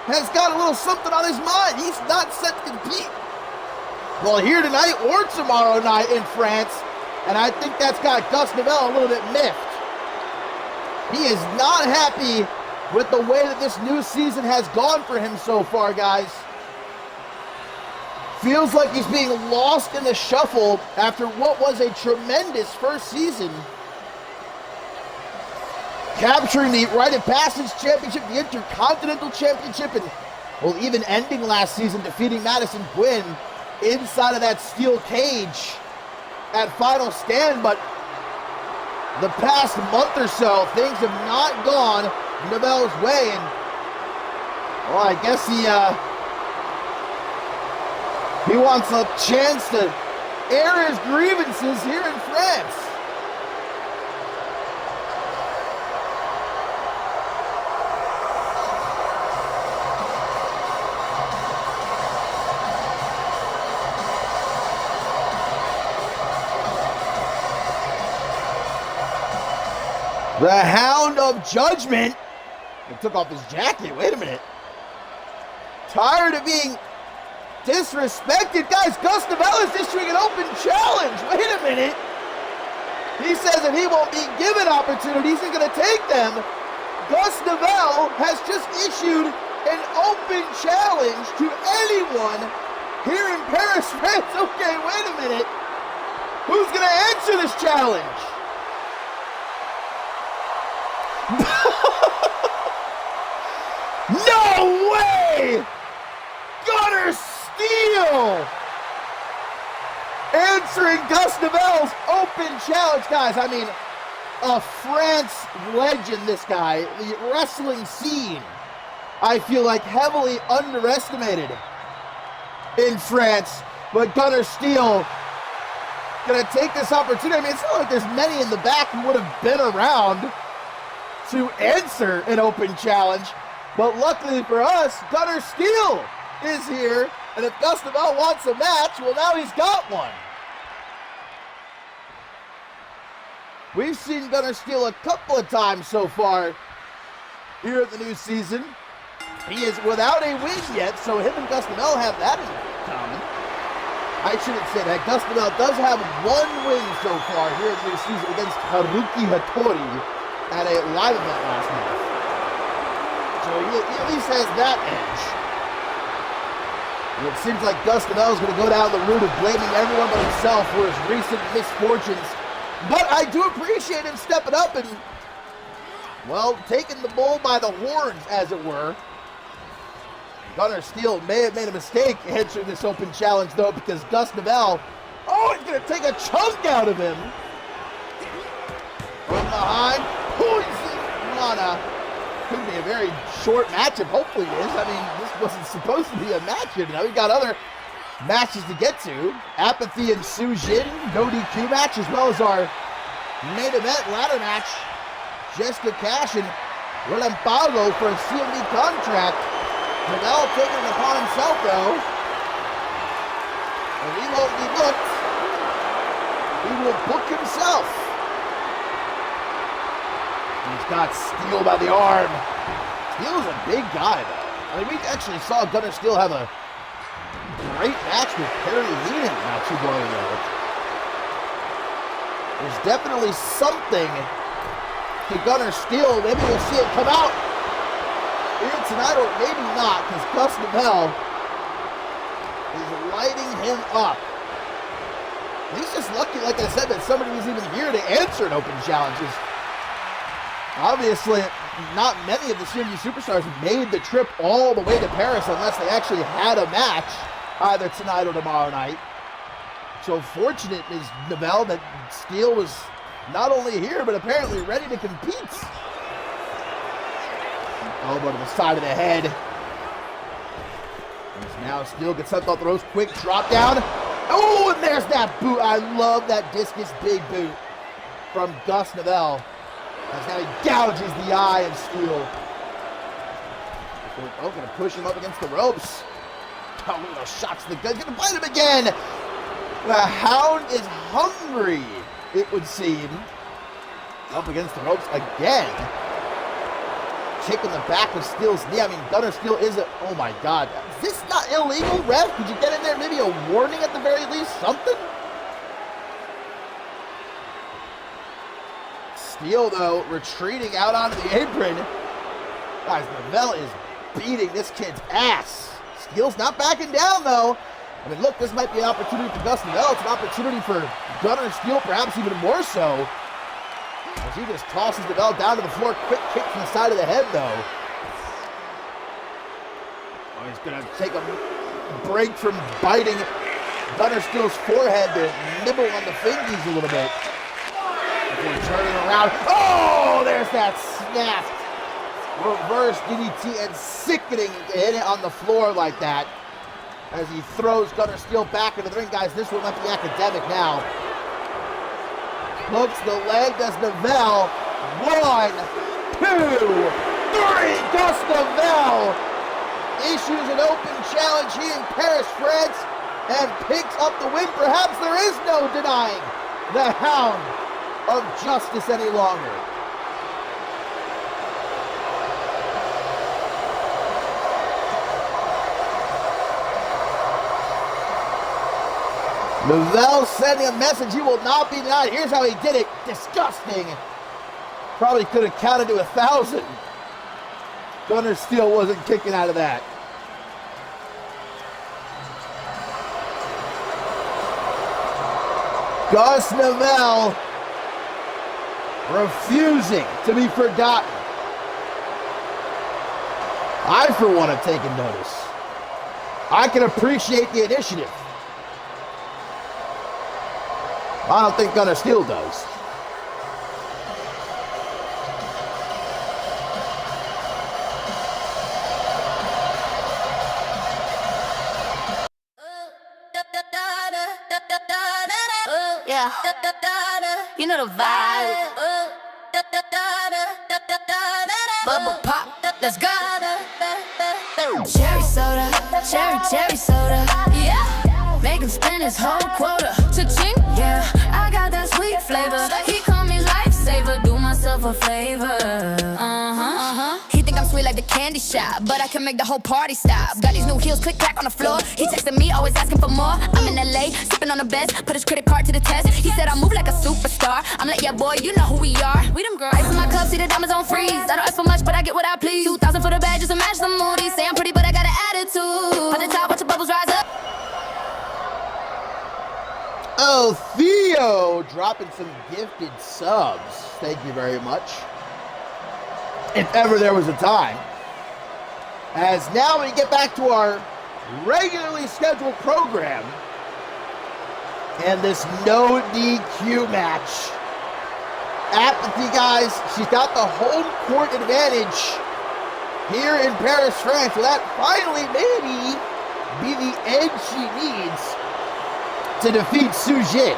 has got a little something on his mind. He's not set to compete. Well, here tonight or tomorrow night in France. And I think that's got Gus Novell a little bit miffed. He is not happy with the way that this new season has gone for him so far, guys. Feels like he's being lost in the shuffle after what was a tremendous first season. Capturing the Rite of Passage Championship, the Intercontinental Championship, and well, even ending last season, defeating Madison Quinn inside of that steel cage at Final Stand. But the past month or so, things have not gone Novell's way, and well, I guess he wants a chance to air his grievances here in France. The Hound of Judgment. He took off his jacket. Wait a minute. Tired of being disrespected. Guys, Gus Novell is issuing an open challenge. Wait a minute. He says if he won't be given opportunities, he's going to take them. Gus Novell has just issued an open challenge to anyone here in Paris, France. Okay, wait a minute. Who's going to answer this challenge? No way! Gunner Steele answering Gus Novell's open challenge. Guys, I mean, a France legend, this guy. The wrestling scene, I feel like, heavily underestimated in France. But Gunner Steele gonna take this opportunity. I mean, it's not like there's many in the back who would have been around to answer an open challenge. But luckily for us, Gunner Steele is here. And if Gus Novell wants a match, well, now he's got one. We've seen Gunner Steele a couple of times so far here at the new season. He is without a win yet, so him and Gus Novell have that in common. I shouldn't say that. Gus Novell does have one win so far here at the new season against Haruki Hattori at a live event last month. So he at least has that edge. And it seems like Gus Novell is going to go down the route of blaming everyone but himself for his recent misfortunes. But I do appreciate him stepping up and well, taking the bull by the horns, as it were. Gunnar Steele may have made a mistake answering this open challenge, though, because Gus Novell, oh, he's going to take a chunk out of him. From behind, poison mana. Could be a very short matchup. Hopefully it is. I mean, this wasn't supposed to be a match here. We've got other matches to get to. Apathy and Sujin, no DQ match, as well as our main event ladder match. Jessica Cash and Relampago for a CMV contract. Novell taking it upon himself, though. And he won't be booked. He will book himself. He's got Steele by the arm. Steele's a big guy, though. I mean, we actually saw Gunnar Steele have a great match with Perry Heenan not too long ago. There's definitely something to Gunnar Steele. Maybe we'll see it come out here tonight, or maybe not, because Gus Novell is lighting him up. He's just lucky, like I said, that somebody was even here to answer an open challenge. Obviously, not many of the CMV superstars made the trip all the way to Paris unless they actually had a match either tonight or tomorrow night. So fortunate is Novell that Steele was not only here, but apparently ready to compete. Elbow to the side of the head. Now Steele gets up off the ropes, quick drop down. Oh, and there's that boot. I love that discus big boot from Gus Novell. As now he gouges the eye of Steele. Oh, gonna push him up against the ropes. Oh, look at those shots to the gut. Gonna bite him again. The Hound is hungry, it would seem. Up against the ropes again. Kick in the back of Steele's knee. I mean, Gunnar Steele is a... Oh my God. Is this not illegal, ref? Could you get in there? Maybe a warning at the very least? Something? Steele, though, retreating out onto the apron. Guys, Novell is beating this kid's ass. Steele's not backing down, though. I mean, look, this might be an opportunity for Gus Novell. It's an opportunity for Gunnar Steele, perhaps even more so. As he just tosses Novell down to the floor. Quick kick from the side of the head, though. Oh, he's going to take a break from biting Gunnar Steele's forehead to nibble on the fingies a little bit. Before turning around. Oh, there's that snap. Reverse DDT, and sickening to hit it on the floor like that. As he throws Gunnar Steele back into the ring. Guys, this one might be academic now. Hooks the leg, does Novell. 1, 2, 3. Gus Novell issues an open challenge here in Paris, France, and picks up the win. Perhaps there is no denying the Hound of Justice any longer. Novell sending a message he will not be denied. Here's how he did it. Disgusting. Probably could have counted to 1,000. Gunnar Steele wasn't kicking out of that. Gus Novell refusing to be forgotten. I, for one, have taken notice. I can appreciate the initiative. I don't think Gunnar Steele does. Yeah, you know the vibe. Bubble pop, let's go. Cherry soda, cherry soda. Yeah, make him spend his whole quota. Cha-ching, yeah, I got that sweet flavor. He call me lifesaver, do myself a favor. He think I'm sweet like the candy shop, but I can make the whole party stop. Got these new heels, click clack on the floor. He texting me, always asking for more. I'm in LA, sipping on the best, put his credit card to the test. He said I move like a superstar. I'm like, yeah, boy, you know who we are. We them girls. Ice in my cup, see the diamonds on freeze. I don't ask for much, but I get what I please. 2,000 for the bag, just to match the mood. He say I'm pretty, but I got an attitude. On the top, watch the bubbles rise up. Oh, Theo dropping some gifted subs. Thank you very much. if ever there was a time. As now we get back to our regularly scheduled program and this no DQ match. Apathy, guys, she's got the home court advantage here in Paris, France. Will that finally maybe be the edge she needs to defeat Su Jin?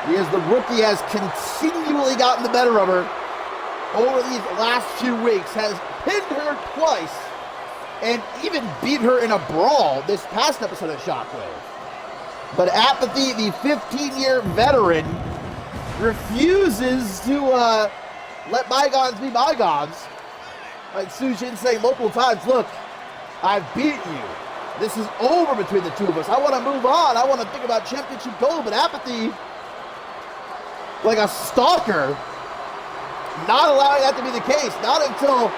Because the rookie has continually gotten the better of her over these last few weeks, has pinned her twice, and even beat her in a brawl this past episode of Shockwave. But Apathy, the 15-year veteran, refuses to let bygones be bygones. Like Su Jin saying multiple times, look, I've beaten you. This is over between the two of us. I want to move on. I want to think about championship gold. But Apathy, like a stalker, not allowing that to be the case. Not until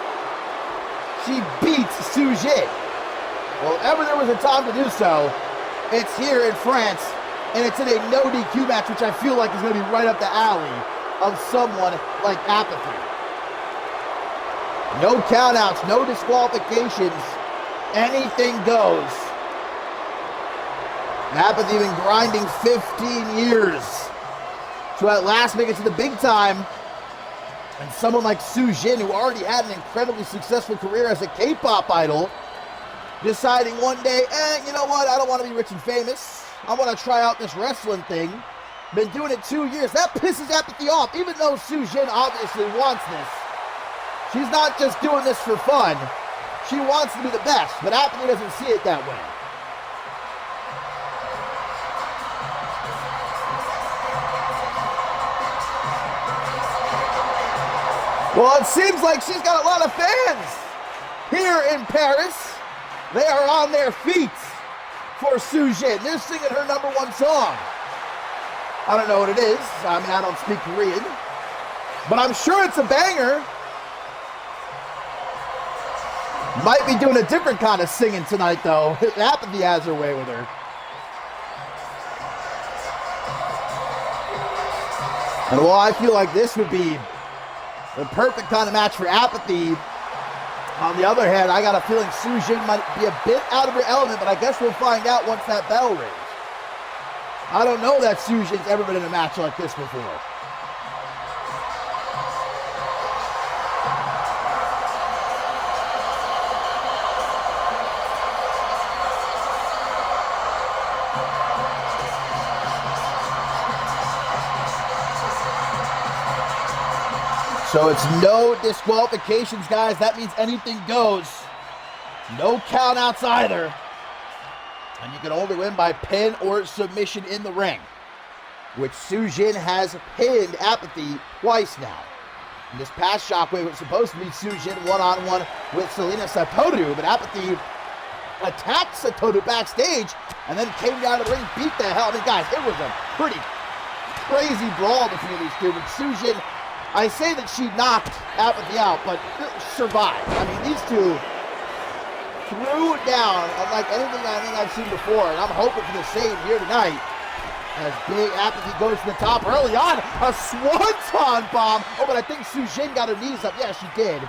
she beats Su Jin. Well, if ever there was a time to do so, it's here in France. And it's in a no DQ match, which I feel like is going to be right up the alley of someone like Apathy. No countouts, no disqualifications. Anything goes. Apathy been grinding 15 years to at last make it to the big time. And someone like Su Jin, who already had an incredibly successful career as a K-pop idol, deciding one day, you know what, I don't want to be rich and famous. I want to try out this wrestling thing. Been doing it 2 years. That pisses Apathy off, even though Su Jin obviously wants this. She's not just doing this for fun. She wants to be the best, but Apathy doesn't see it that way. Well, it seems like she's got a lot of fans here in Paris. They are on their feet for Su Jin. They're singing her #1 song. I don't know what it is. I mean, I don't speak Korean. But I'm sure it's a banger. Might be doing a different kind of singing tonight, though. Apathy has her way with her. And while I feel like this would be the perfect kind of match for Apathy, on the other hand, I got a feeling Su Jin might be a bit out of her element, but I guess we'll find out once that bell rings. I don't know that Su Jin's ever been in a match like this before. So it's no disqualifications, guys. That means anything goes. No countouts either. And you can only win by pin or submission in the ring, which Su Jin has pinned Apathy twice now. In this past Shockwave, it was supposed to be Su Jin one-on-one with Selena Satoru, but Apathy attacked Satoru backstage and then came down to the ring, beat the hell. I mean, guys, it was a pretty crazy brawl between these two, but Su Jin, I say that she knocked Apathy out, but survived. I mean, these two threw down unlike anything I think I've seen before, and I'm hoping for the same here tonight. As Big Apathy goes to the top early on, a swanton bomb. Oh, but I think Su Jin got her knees up. Yeah, she did.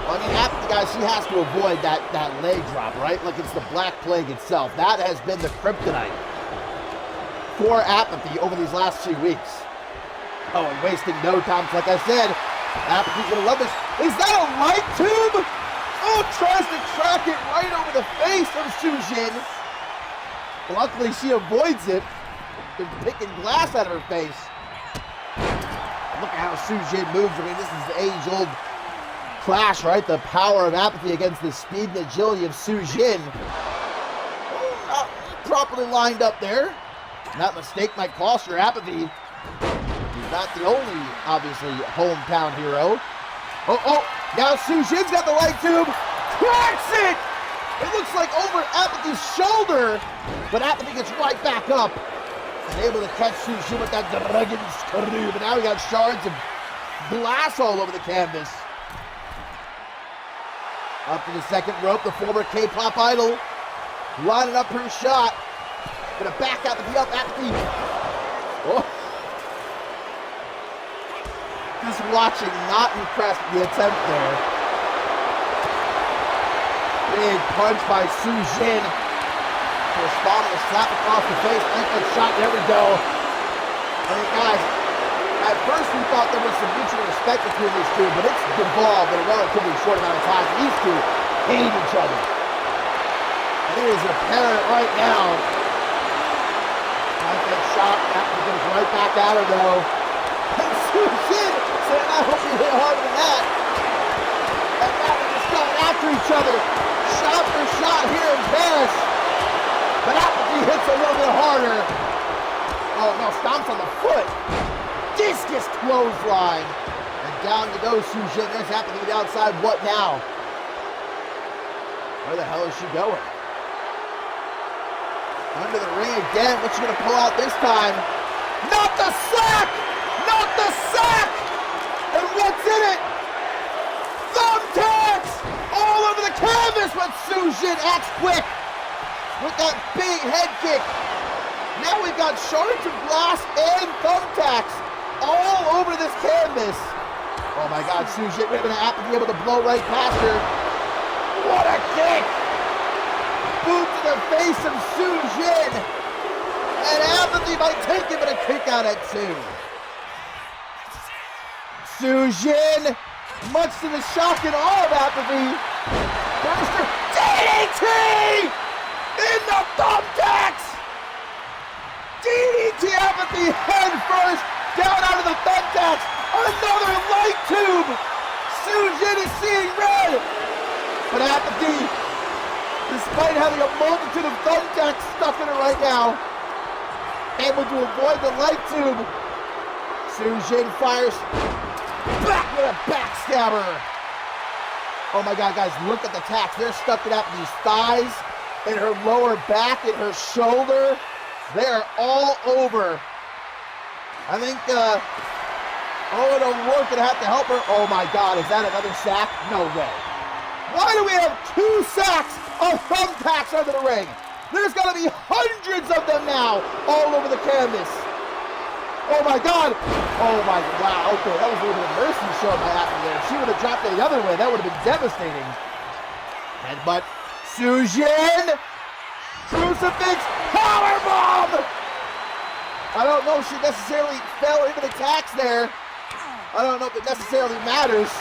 Well, I mean, Apathy, guys, she has to avoid that leg drop, right? Like it's the Black Plague itself. That has been the kryptonite for Apathy over these last few weeks. Oh, and wasting no time. Like I said, Apathy's gonna love this. Is that a light tube? Oh, tries to track it right over the face of Su Jin. Luckily, she avoids it. They're picking glass out of her face. Look at how Su Jin moves. I mean, this is the age-old clash, right? The power of Apathy against the speed and agility of Su Jin. Oh, not properly lined up there. That mistake might cost her. Apathy. He's not the only, obviously, hometown hero. Oh, now Su Jin's got the leg tube. Cracks it! It looks like over Apathy's shoulder, but Apathy gets right back up and able to catch Su Jin with that dragon screw. But now we got shards of glass all over the canvas. Up to the second rope, the former K-pop idol lining up her shot. Gonna back Apathy up, Apathy. Oh. Just watching, not impressed with the attempt there. Big punch by Su Jin. To respond with a slap across the face. Ankle shot, there we go. I mean, guys, at first we thought there was some mutual respect between these two, but it's devolved in a relatively short amount of time. These two hate each other. And it is apparent right now. Ankle shot, that goes right back at her though. And Su Jin saying, I hope you hit harder than that. And now they're just going after each other. Shot for shot here in Paris. But Apathy hits a little bit harder. Oh no, stomps on the foot. Discus clothesline. And down you go, Su Jin. There's Apathy to the outside. What now? Where the hell is she going? Under the ring again. What's she going to pull out this time? Not the sack! Not the sack! And what's in it? Thumbtacks! All over the canvas, but Su Jin acts quick with that big head kick. Now we've got shards of glass and thumbtacks all over this canvas. Oh my God, Su Jin would have been able to blow right past her. What a kick! Boot to the face of Su Jin. And Apathy might take it, but a kick out at 2. Su Jin, much to the shock and awe of Apathy, Master DDT in the thumbtacks! DDT Apathy head first, down out of the thumbtacks, another light tube! Su Jin is seeing red! But Apathy, despite having a multitude of thumbtacks stuck in her right now, able to avoid the light tube. Su Jin fires back with a backstabber. Oh my God, guys, look at the tacks. They're stuck in Apathy's thighs, in her lower back, in her shoulder. They are all over. I think Owen O'Rourke gonna have to help her. Oh my God, is that another sack? No way. Why do we have 2 sacks of thumbtacks under the ring? There's got to be hundreds of them now all over the canvas. Oh my God. Oh my, wow, okay, that was a little bit of mercy shown by Apathy there. If she would have dropped it the other way, that would have been devastating. Headbutt. Su Jin. Crucifix. Powerbomb. I don't know if she necessarily fell into the tacks there. I don't know if it necessarily matters.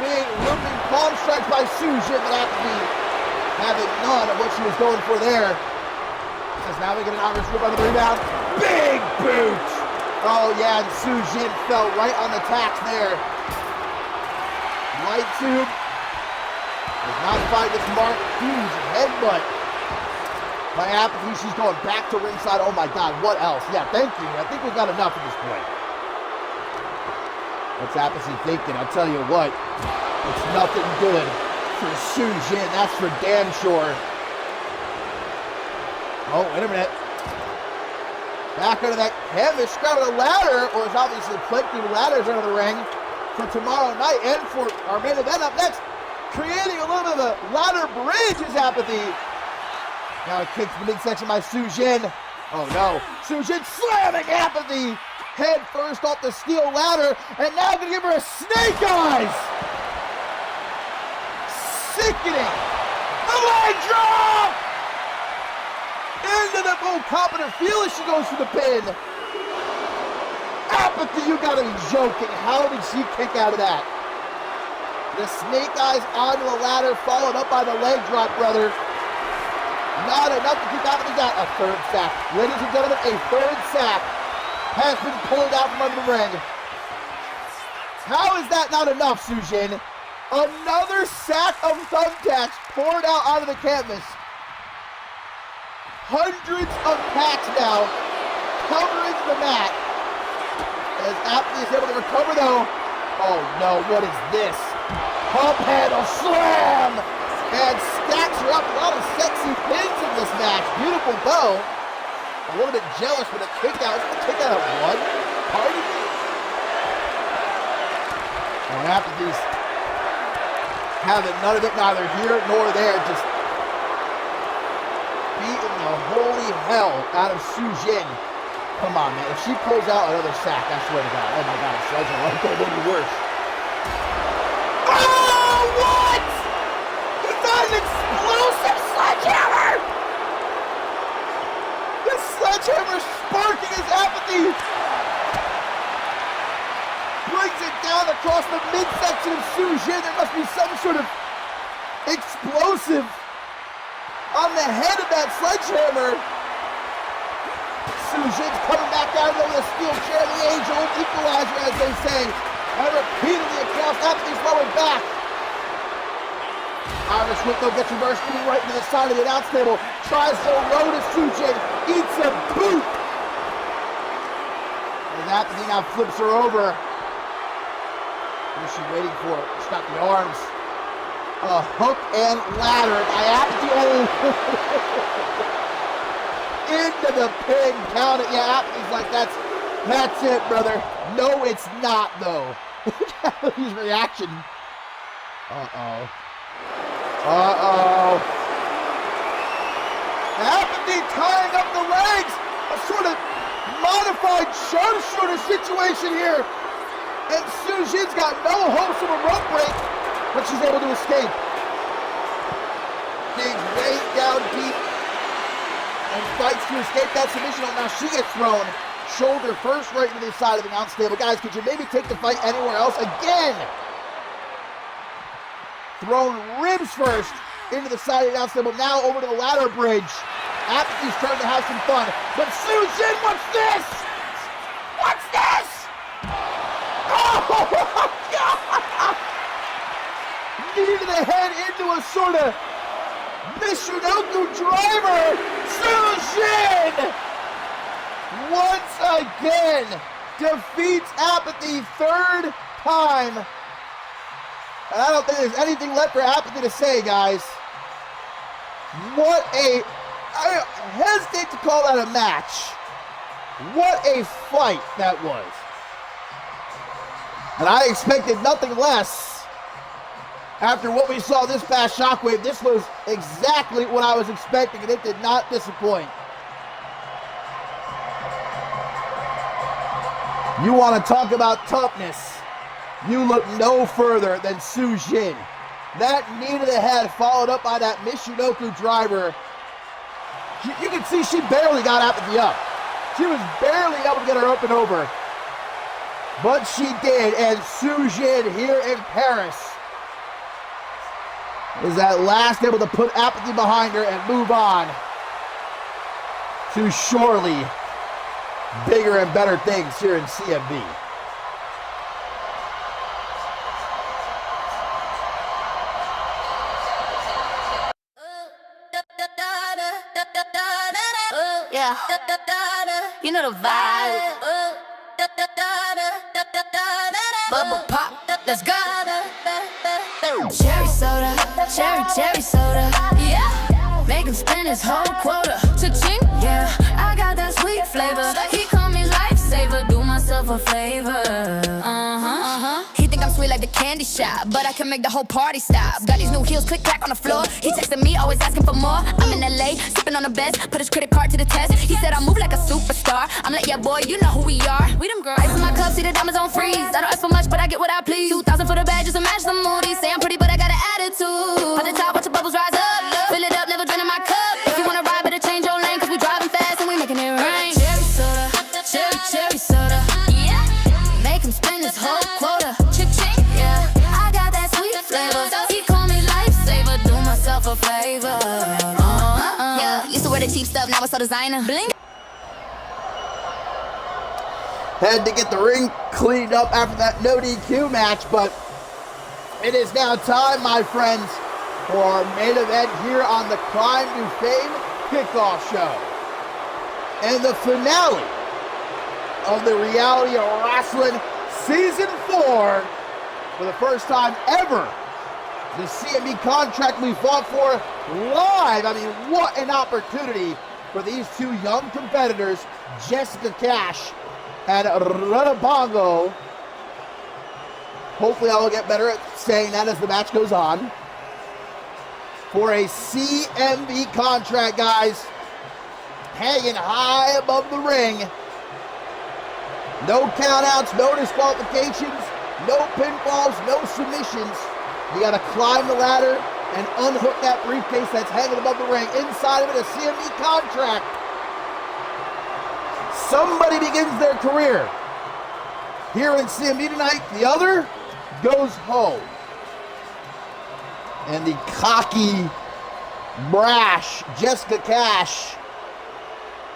Big looping palm strikes by Su Jin, but Apathy having none of what she was going for there. Says now we get an Irish whip on the rebound. Big boot! Oh yeah, and Su Jin fell right on the tacks there. Light tube. Does not find this mark. Huge headbutt by Apathy. She's going back to ringside. Oh my God, what else? Yeah, thank you. I think we've got enough at this point. What's Apathy thinking? I'll tell you what. It's nothing good for Su Jin, that's for damn sure. Oh, wait a minute. Back under that canvas, grabbing a ladder, or there's obviously plenty of ladders under the ring for tomorrow night and for our main event up next. Creating a little bit of a ladder bridge is Apathy. Now it kicks the midsection by Su Jin. Oh no, Su Jin slamming Apathy head first off the steel ladder, and now gonna give her a snake eyes. Sickening. The leg drop! Into the boom, popping her feel as she goes for the pin. Apathy, you gotta be joking. How did she kick out of that? The snake eyes onto the ladder, followed up by the leg drop, brother. Not enough to keep Apathy down. A third sack. Ladies and gentlemen, a third sack has been pulled out from under the ring. How is that not enough, Su Jin? Another sack of thumbtacks poured out onto the canvas. Hundreds of tacks now covering the mat. As Apathy is able to recover though. Oh no, what is this? Pump handle slam! And stacks her up. A lot of sexy pins in this match. Beautiful bow. A little bit jealous for the kick out. Is the kick out of one? Pardon me? Oh, Apathy's having none of it, neither here nor there. Just beating the holy hell out of Su Jin. Come on, man. If she pulls out another sack, I swear to God. Oh, my God. A sledgehammer. It will be worse. Oh, what? Is that an explosive sledgehammer? The sledgehammer sparking his apathy. Brings it down across the midsection of Sujin. There must be some sort of explosive on the head of that sledgehammer. Sujin's coming back out over the steel chair, the age-old equalizer, as they say, and repeatedly across Apathy's lower back. Irish whip though gets reversed, moving right into the side of the announce table. Tries to load to Sujin, eats a boot. And Apathy now flips her over. What is she waiting for? She's got the arms. A hook and ladder by Apathy. Oh. Into the pin, count it. Yeah, Apathy's like, that's it, brother. No, it's not, though. His reaction. Uh-oh. Uh-oh. Apathy tying up the legs. A sort of modified sharpshooter situation here. And Sujin's got no hopes of a rope break, but she's able to escape. Digs way down deep and fights to escape that submission. Now she gets thrown shoulder first right into the side of the announce table. Guys, could you maybe take the fight anywhere else? Again! Thrown ribs first into the side of the announce table. Now over to the ladder bridge. Apathy's trying to have some fun. But Sujin, what's this? What's this? Oh, God! Knee to the head into a sort of Michinoku driver. Sujin once again defeats Apathy third time. And I don't think there's anything left for Apathy to say, guys. I hesitate to call that a match. What a fight that was. And I expected nothing less. After what we saw this past Shockwave, this was exactly what I was expecting, and it did not disappoint. You want to talk about toughness? You look no further than Sujin. That knee to the head followed up by that Michinoku driver. You can see she barely got Apathy up. She was barely able to get her up and over. But she did, and Sujin here in Paris is at last able to put Apathy behind her and move on to surely bigger and better things here in CMV. Yeah, you know the vibe. Bubble pop, let's go. Cherry soda, cherry soda. Yeah, make him spend his whole quota. Cha-ching, yeah, I got that sweet flavor. He call me lifesaver, do myself a favor. He think I'm sweet like the candy shop, but I can make the whole party stop. Got these new heels, click clack on the floor. He texting me, always asking for more. I'm in LA, sipping on the best, put his credit card to the test. He said I move like a superstar. I'm like, yeah, boy, you know who we are. We them girls. Ice in my cup, see the diamonds on freeze. I don't ask for much, but I get what I please. 2,000 for the bag, just to match the mood. Say I'm pretty, but I got an attitude. On the top, watch the bubbles rise up. Fill it up, never draining my cup. If you wanna ride, better change your lane, cause we driving fast and we making it rain. Cherry soda, cherry soda. Yeah, make him spend his whole quota. Cha-ching, yeah, I got that sweet flavor. He call me lifesaver, do myself a favor. Yeah, used to wear the cheap stuff, now it's so designer. Bling. Had to get the ring cleaned up after that no DQ match, but it is now time, my friends, for our main event here on the Climb to Fame Kickoff Show. And the finale of the Reality of Wrestling Season 4, for the first time ever, the CMV contract we fought for live. I mean, what an opportunity for these two young competitors, Jessica Cash and Relampago. Hopefully I will get better at saying that as the match goes on. For a CMV contract, guys, hanging high above the ring No countouts, no disqualifications, no pinfalls, no submissions. You gotta climb the ladder and unhook that briefcase that's hanging above the ring. Inside of it, a CMV contract. Somebody begins their career here in CMV tonight. The other goes home. And the cocky, brash Jessica Cash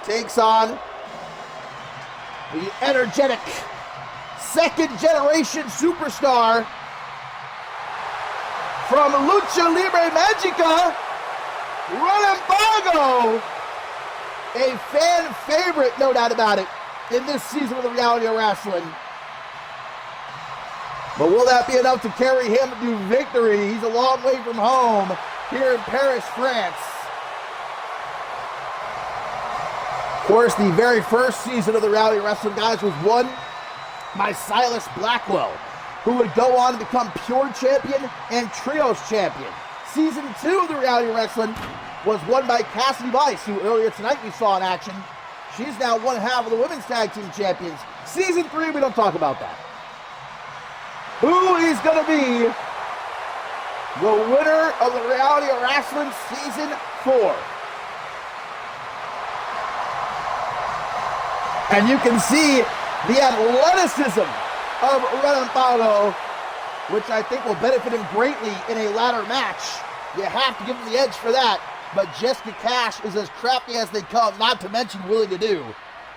takes on the energetic second-generation superstar from Lucha Libre Magica, Relampago. A fan favorite, no doubt about it, in this season of the Reality of Wrestling. But will that be enough to carry him to victory? He's a long way from home here in Paris, France. Of course, the very first season of the Reality of Wrestling, guys, was won by Silas Blackwell, who would go on to become Pure Champion and Trios Champion. Season 2 of the Reality of Wrestling was won by Cassidy Vice, who earlier tonight we saw in action. She's now one half of the Women's Tag Team Champions. Season 3, we don't talk about that. Who is going to be the winner of the Reality of Wrestling Season 4? And you can see the athleticism of Relampago, which I think will benefit him greatly in a ladder match. You have to give him the edge for that. But Jessica Cash is as crafty as they come, not to mention willing to do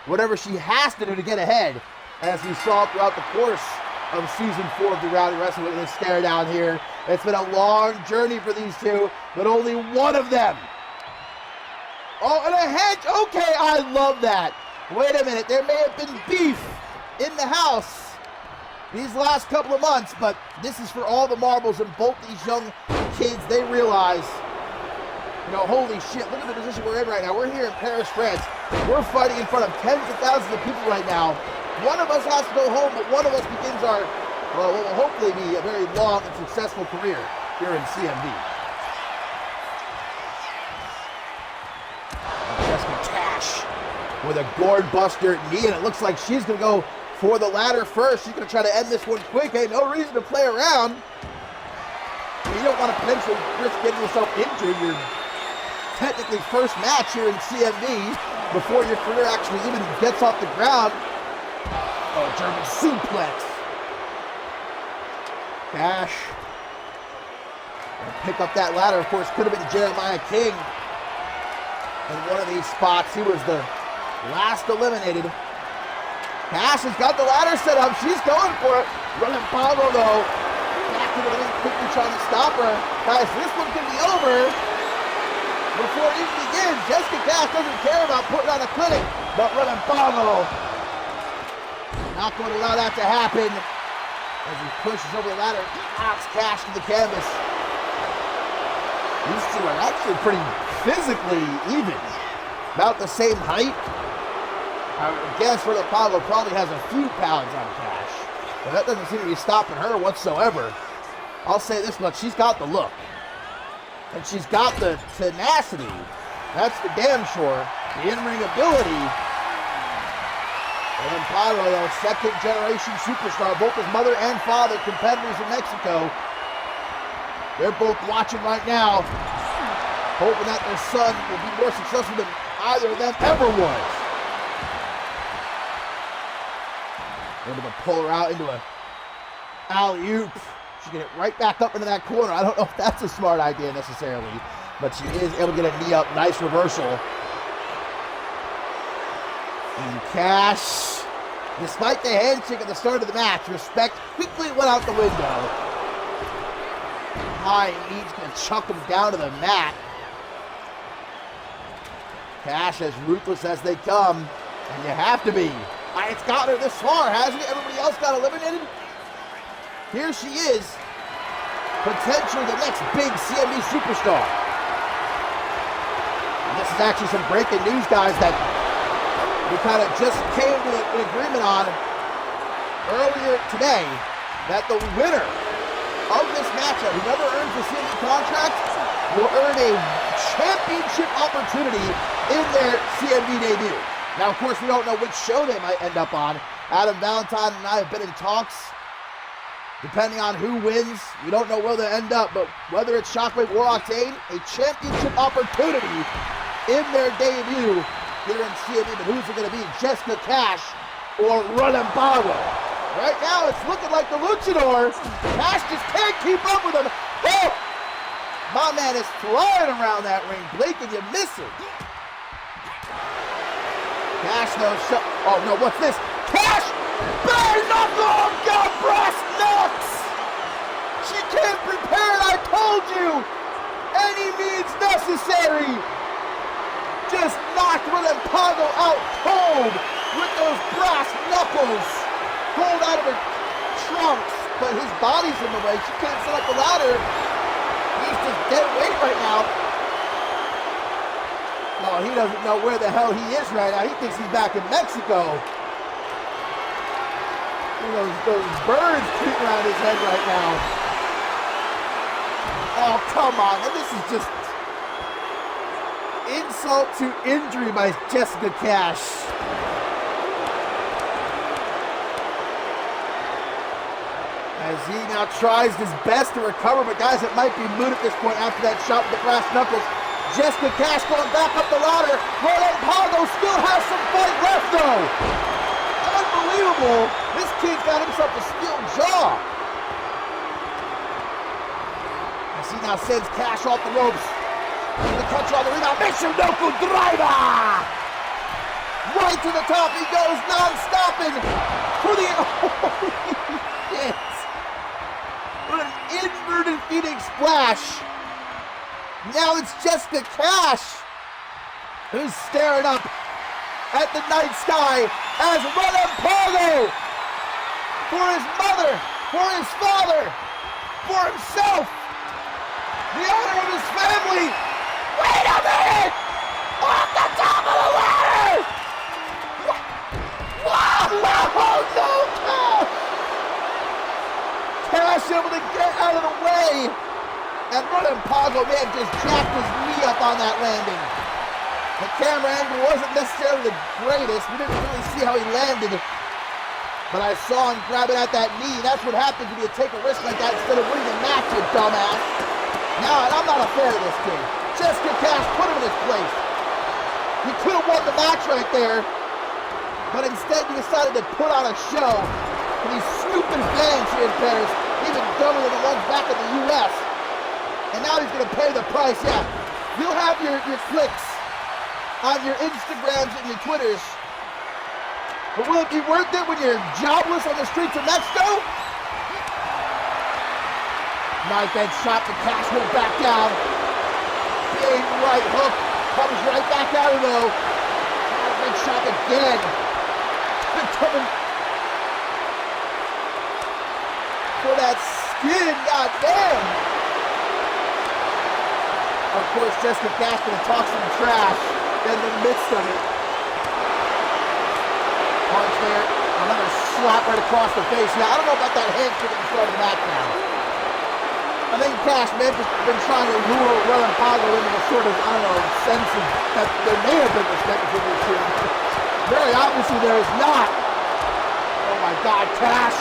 whatever she has to do to get ahead, as we saw throughout the course of Season 4 of the Reality Wrestling. Look at this stare down here. It's been a long journey for these two, but only one of them. Oh, and a hedge. Okay, I love that. Wait a minute. There may have been beef in the house these last couple of months, but this is for all the marbles in both these young kids. They realize, you know, holy shit, look at the position we're in right now. We're here in Paris, France. We're fighting in front of tens of thousands of people right now. One of us has to go home, but one of us begins our, well, what will hopefully be a very long and successful career here in CMV. Jessica Cash with a gourd buster knee, and it looks like she's going to go for the ladder first. She's going to try to end this one quick. Hey, no reason to play around. I mean, you don't want to potentially risk getting yourself injured. Your technically first match here in CMV before your career actually even gets off the ground. Oh, German suplex. Cash. Gonna pick up that ladder. Of course, could have been Jeremiah King in one of these spots. He was the last eliminated. Cash has got the ladder set up. She's going for it. Relampago, though, back to the ring, quickly trying to stop her. Guys, this one could be over before it even begins. Jessica Cash doesn't care about putting on a clinic, but Relampago not going to allow that to happen as he pushes over the ladder, knocks Cash to the canvas. These two are actually pretty physically even, about the same height. I guess Relampago probably has a few pounds on Cash, but that doesn't seem to be stopping her whatsoever. I'll say this much, she's got the look, and she's got the tenacity. That's for damn sure. The in-ring ability. Relampago, a second-generation superstar, both his mother and father, competitors in Mexico. They're both watching right now, hoping that their son will be more successful than either of them ever was. Able to pull her out into a alley-oop. She can get right back up into that corner. I don't know if that's a smart idea necessarily, but she is able to get a knee up. Nice reversal. And Cash, despite the handshake at the start of the match, respect quickly went out the window. High knee's going to chuck him down to the mat. Cash as ruthless as they come, and you have to be. It's got her this far, hasn't it? Everybody else got eliminated. Here she is, potentially the next big CMV superstar. And this is actually some breaking news, guys, that we kind of just came to an agreement on earlier today, that the winner of this matchup, whoever earns the CMV contract, will earn a championship opportunity in their CMV debut. Now, of course, we don't know which show they might end up on, Adam Valentine and I have been in talks. Depending on who wins, we don't know where they'll end up, but whether it's Shockwave or Octane, a championship opportunity in their debut here in CMV. But who's it going to be? Jessica Cash or Relampago? Right now, it's looking like the Luchador. Cash just can't keep up with him. Oh! My man is flying around that ring. Blake, and you miss it. Cash, though, oh, no, what's this? Cash! Bare knuckle! Got brass knucks! She can't prepare, I told you! Any means necessary! Just knocked Relampago out cold with those brass knuckles pulled out of her trunks, but his body's in the way. She can't sit up the ladder. He's just dead weight right now. Oh, he doesn't know where the hell he is right now. He thinks he's back in Mexico. Those birds creeping around his head right now. Oh, come on. And this is just insult to injury by Jessica Cash. As he now tries his best to recover, but guys, it might be moot at this point after that shot with the brass knuckles. Jessica Cash going back up the ladder. Relampago still has some fight left, though. Unbelievable. This kid's got himself a steel jaw. As he now sends Cash off the ropes. The catch on the rebound. Michinoku driver. Right to the top he goes, non-stopping. For the... Yes. What an inverted Phoenix splash. Now it's Jessica Cash who's staring up at the night sky as Relampago, for his mother, for his father, for himself, the honor of his family. Wait a minute! Off the top of the ladder! Wow! No! Cash able to get out of the way. And Relampago, man, just jacked his knee up on that landing. The camera angle wasn't necessarily the greatest. We didn't really see how he landed. But I saw him grabbing at that knee. That's what happens when you take a risk like that instead of winning the match, you dumbass. Now, and I'm not a fan of this kid. Jessica Cash put him in his place. He could have won the match right there. But instead, he decided to put on a show for these stupid fans here in Paris, even dumber than the ones back in the U.S. And now he's going to pay the price, yeah. You'll have your flicks on your Instagrams and your Twitters. But will it be worth it when you're jobless on the streets of Mexico? Knife edge shot, the Cash will back down. Big right hook, comes right back out of though. Knife edge shot again. Coming for that skin, goddamn. Of course, Jessica Cash gonna talk some trash in the midst of it. Punch there, another slap right across the face. Now, I don't know about that handshake at the start of the match now. I think Cash may have just been trying to lure Relampago into a sort of, I don't know, sense of that there may have been respect between these two. Very obviously there is not. Oh my God, Cash.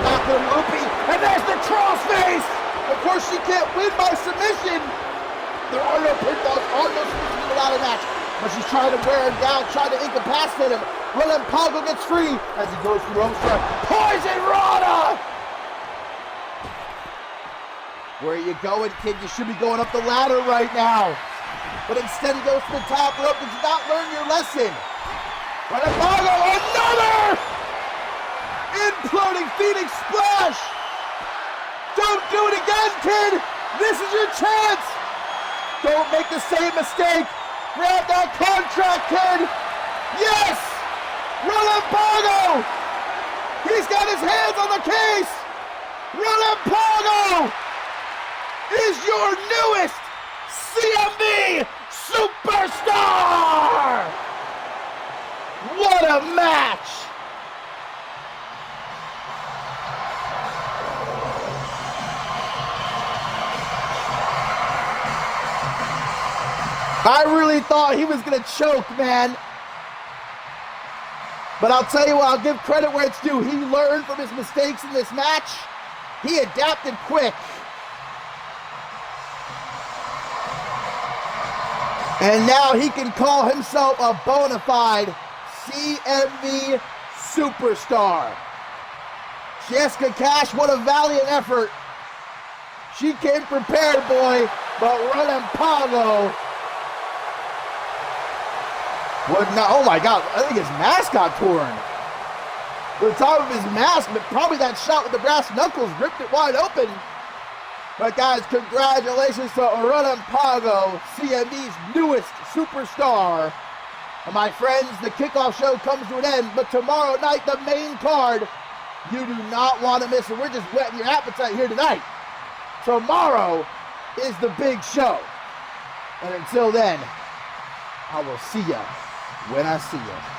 Knocking him loopy, and there's the cross face! Of course, she can't win by submission. There are no pinfalls, are no submissions in the ladder match. But she's trying to wear him down, trying to incapacitate him. Relampago gets free as he goes through ropes for Poison Rana! Where are you going, kid? You should be going up the ladder right now. But instead he goes to the top rope and does not learn your lesson. Relampago, another imploding Phoenix splash! Don't do it again, kid! This is your chance! Don't make the same mistake! Grab that contract, kid! Yes! Relampago! He's got his hands on the case! Relampago is your newest CMV Superstar! What a match! I really thought he was gonna choke, man. But I'll tell you what, I'll give credit where it's due. He learned from his mistakes in this match. He adapted quick. And now he can call himself a bona fide CMV superstar. Jessica Cash, what a valiant effort. She came prepared, boy, but Relampago would not. Oh my God, I think his mask got torn. The top of his mask, but probably that shot with the brass knuckles ripped it wide open. But guys, congratulations to Relampago, CMV's newest superstar. And my friends, the kickoff show comes to an end, but tomorrow night, the main card, you do not want to miss it. We're just whetting your appetite here tonight. Tomorrow is the big show. And until then, I will see ya when I see ya.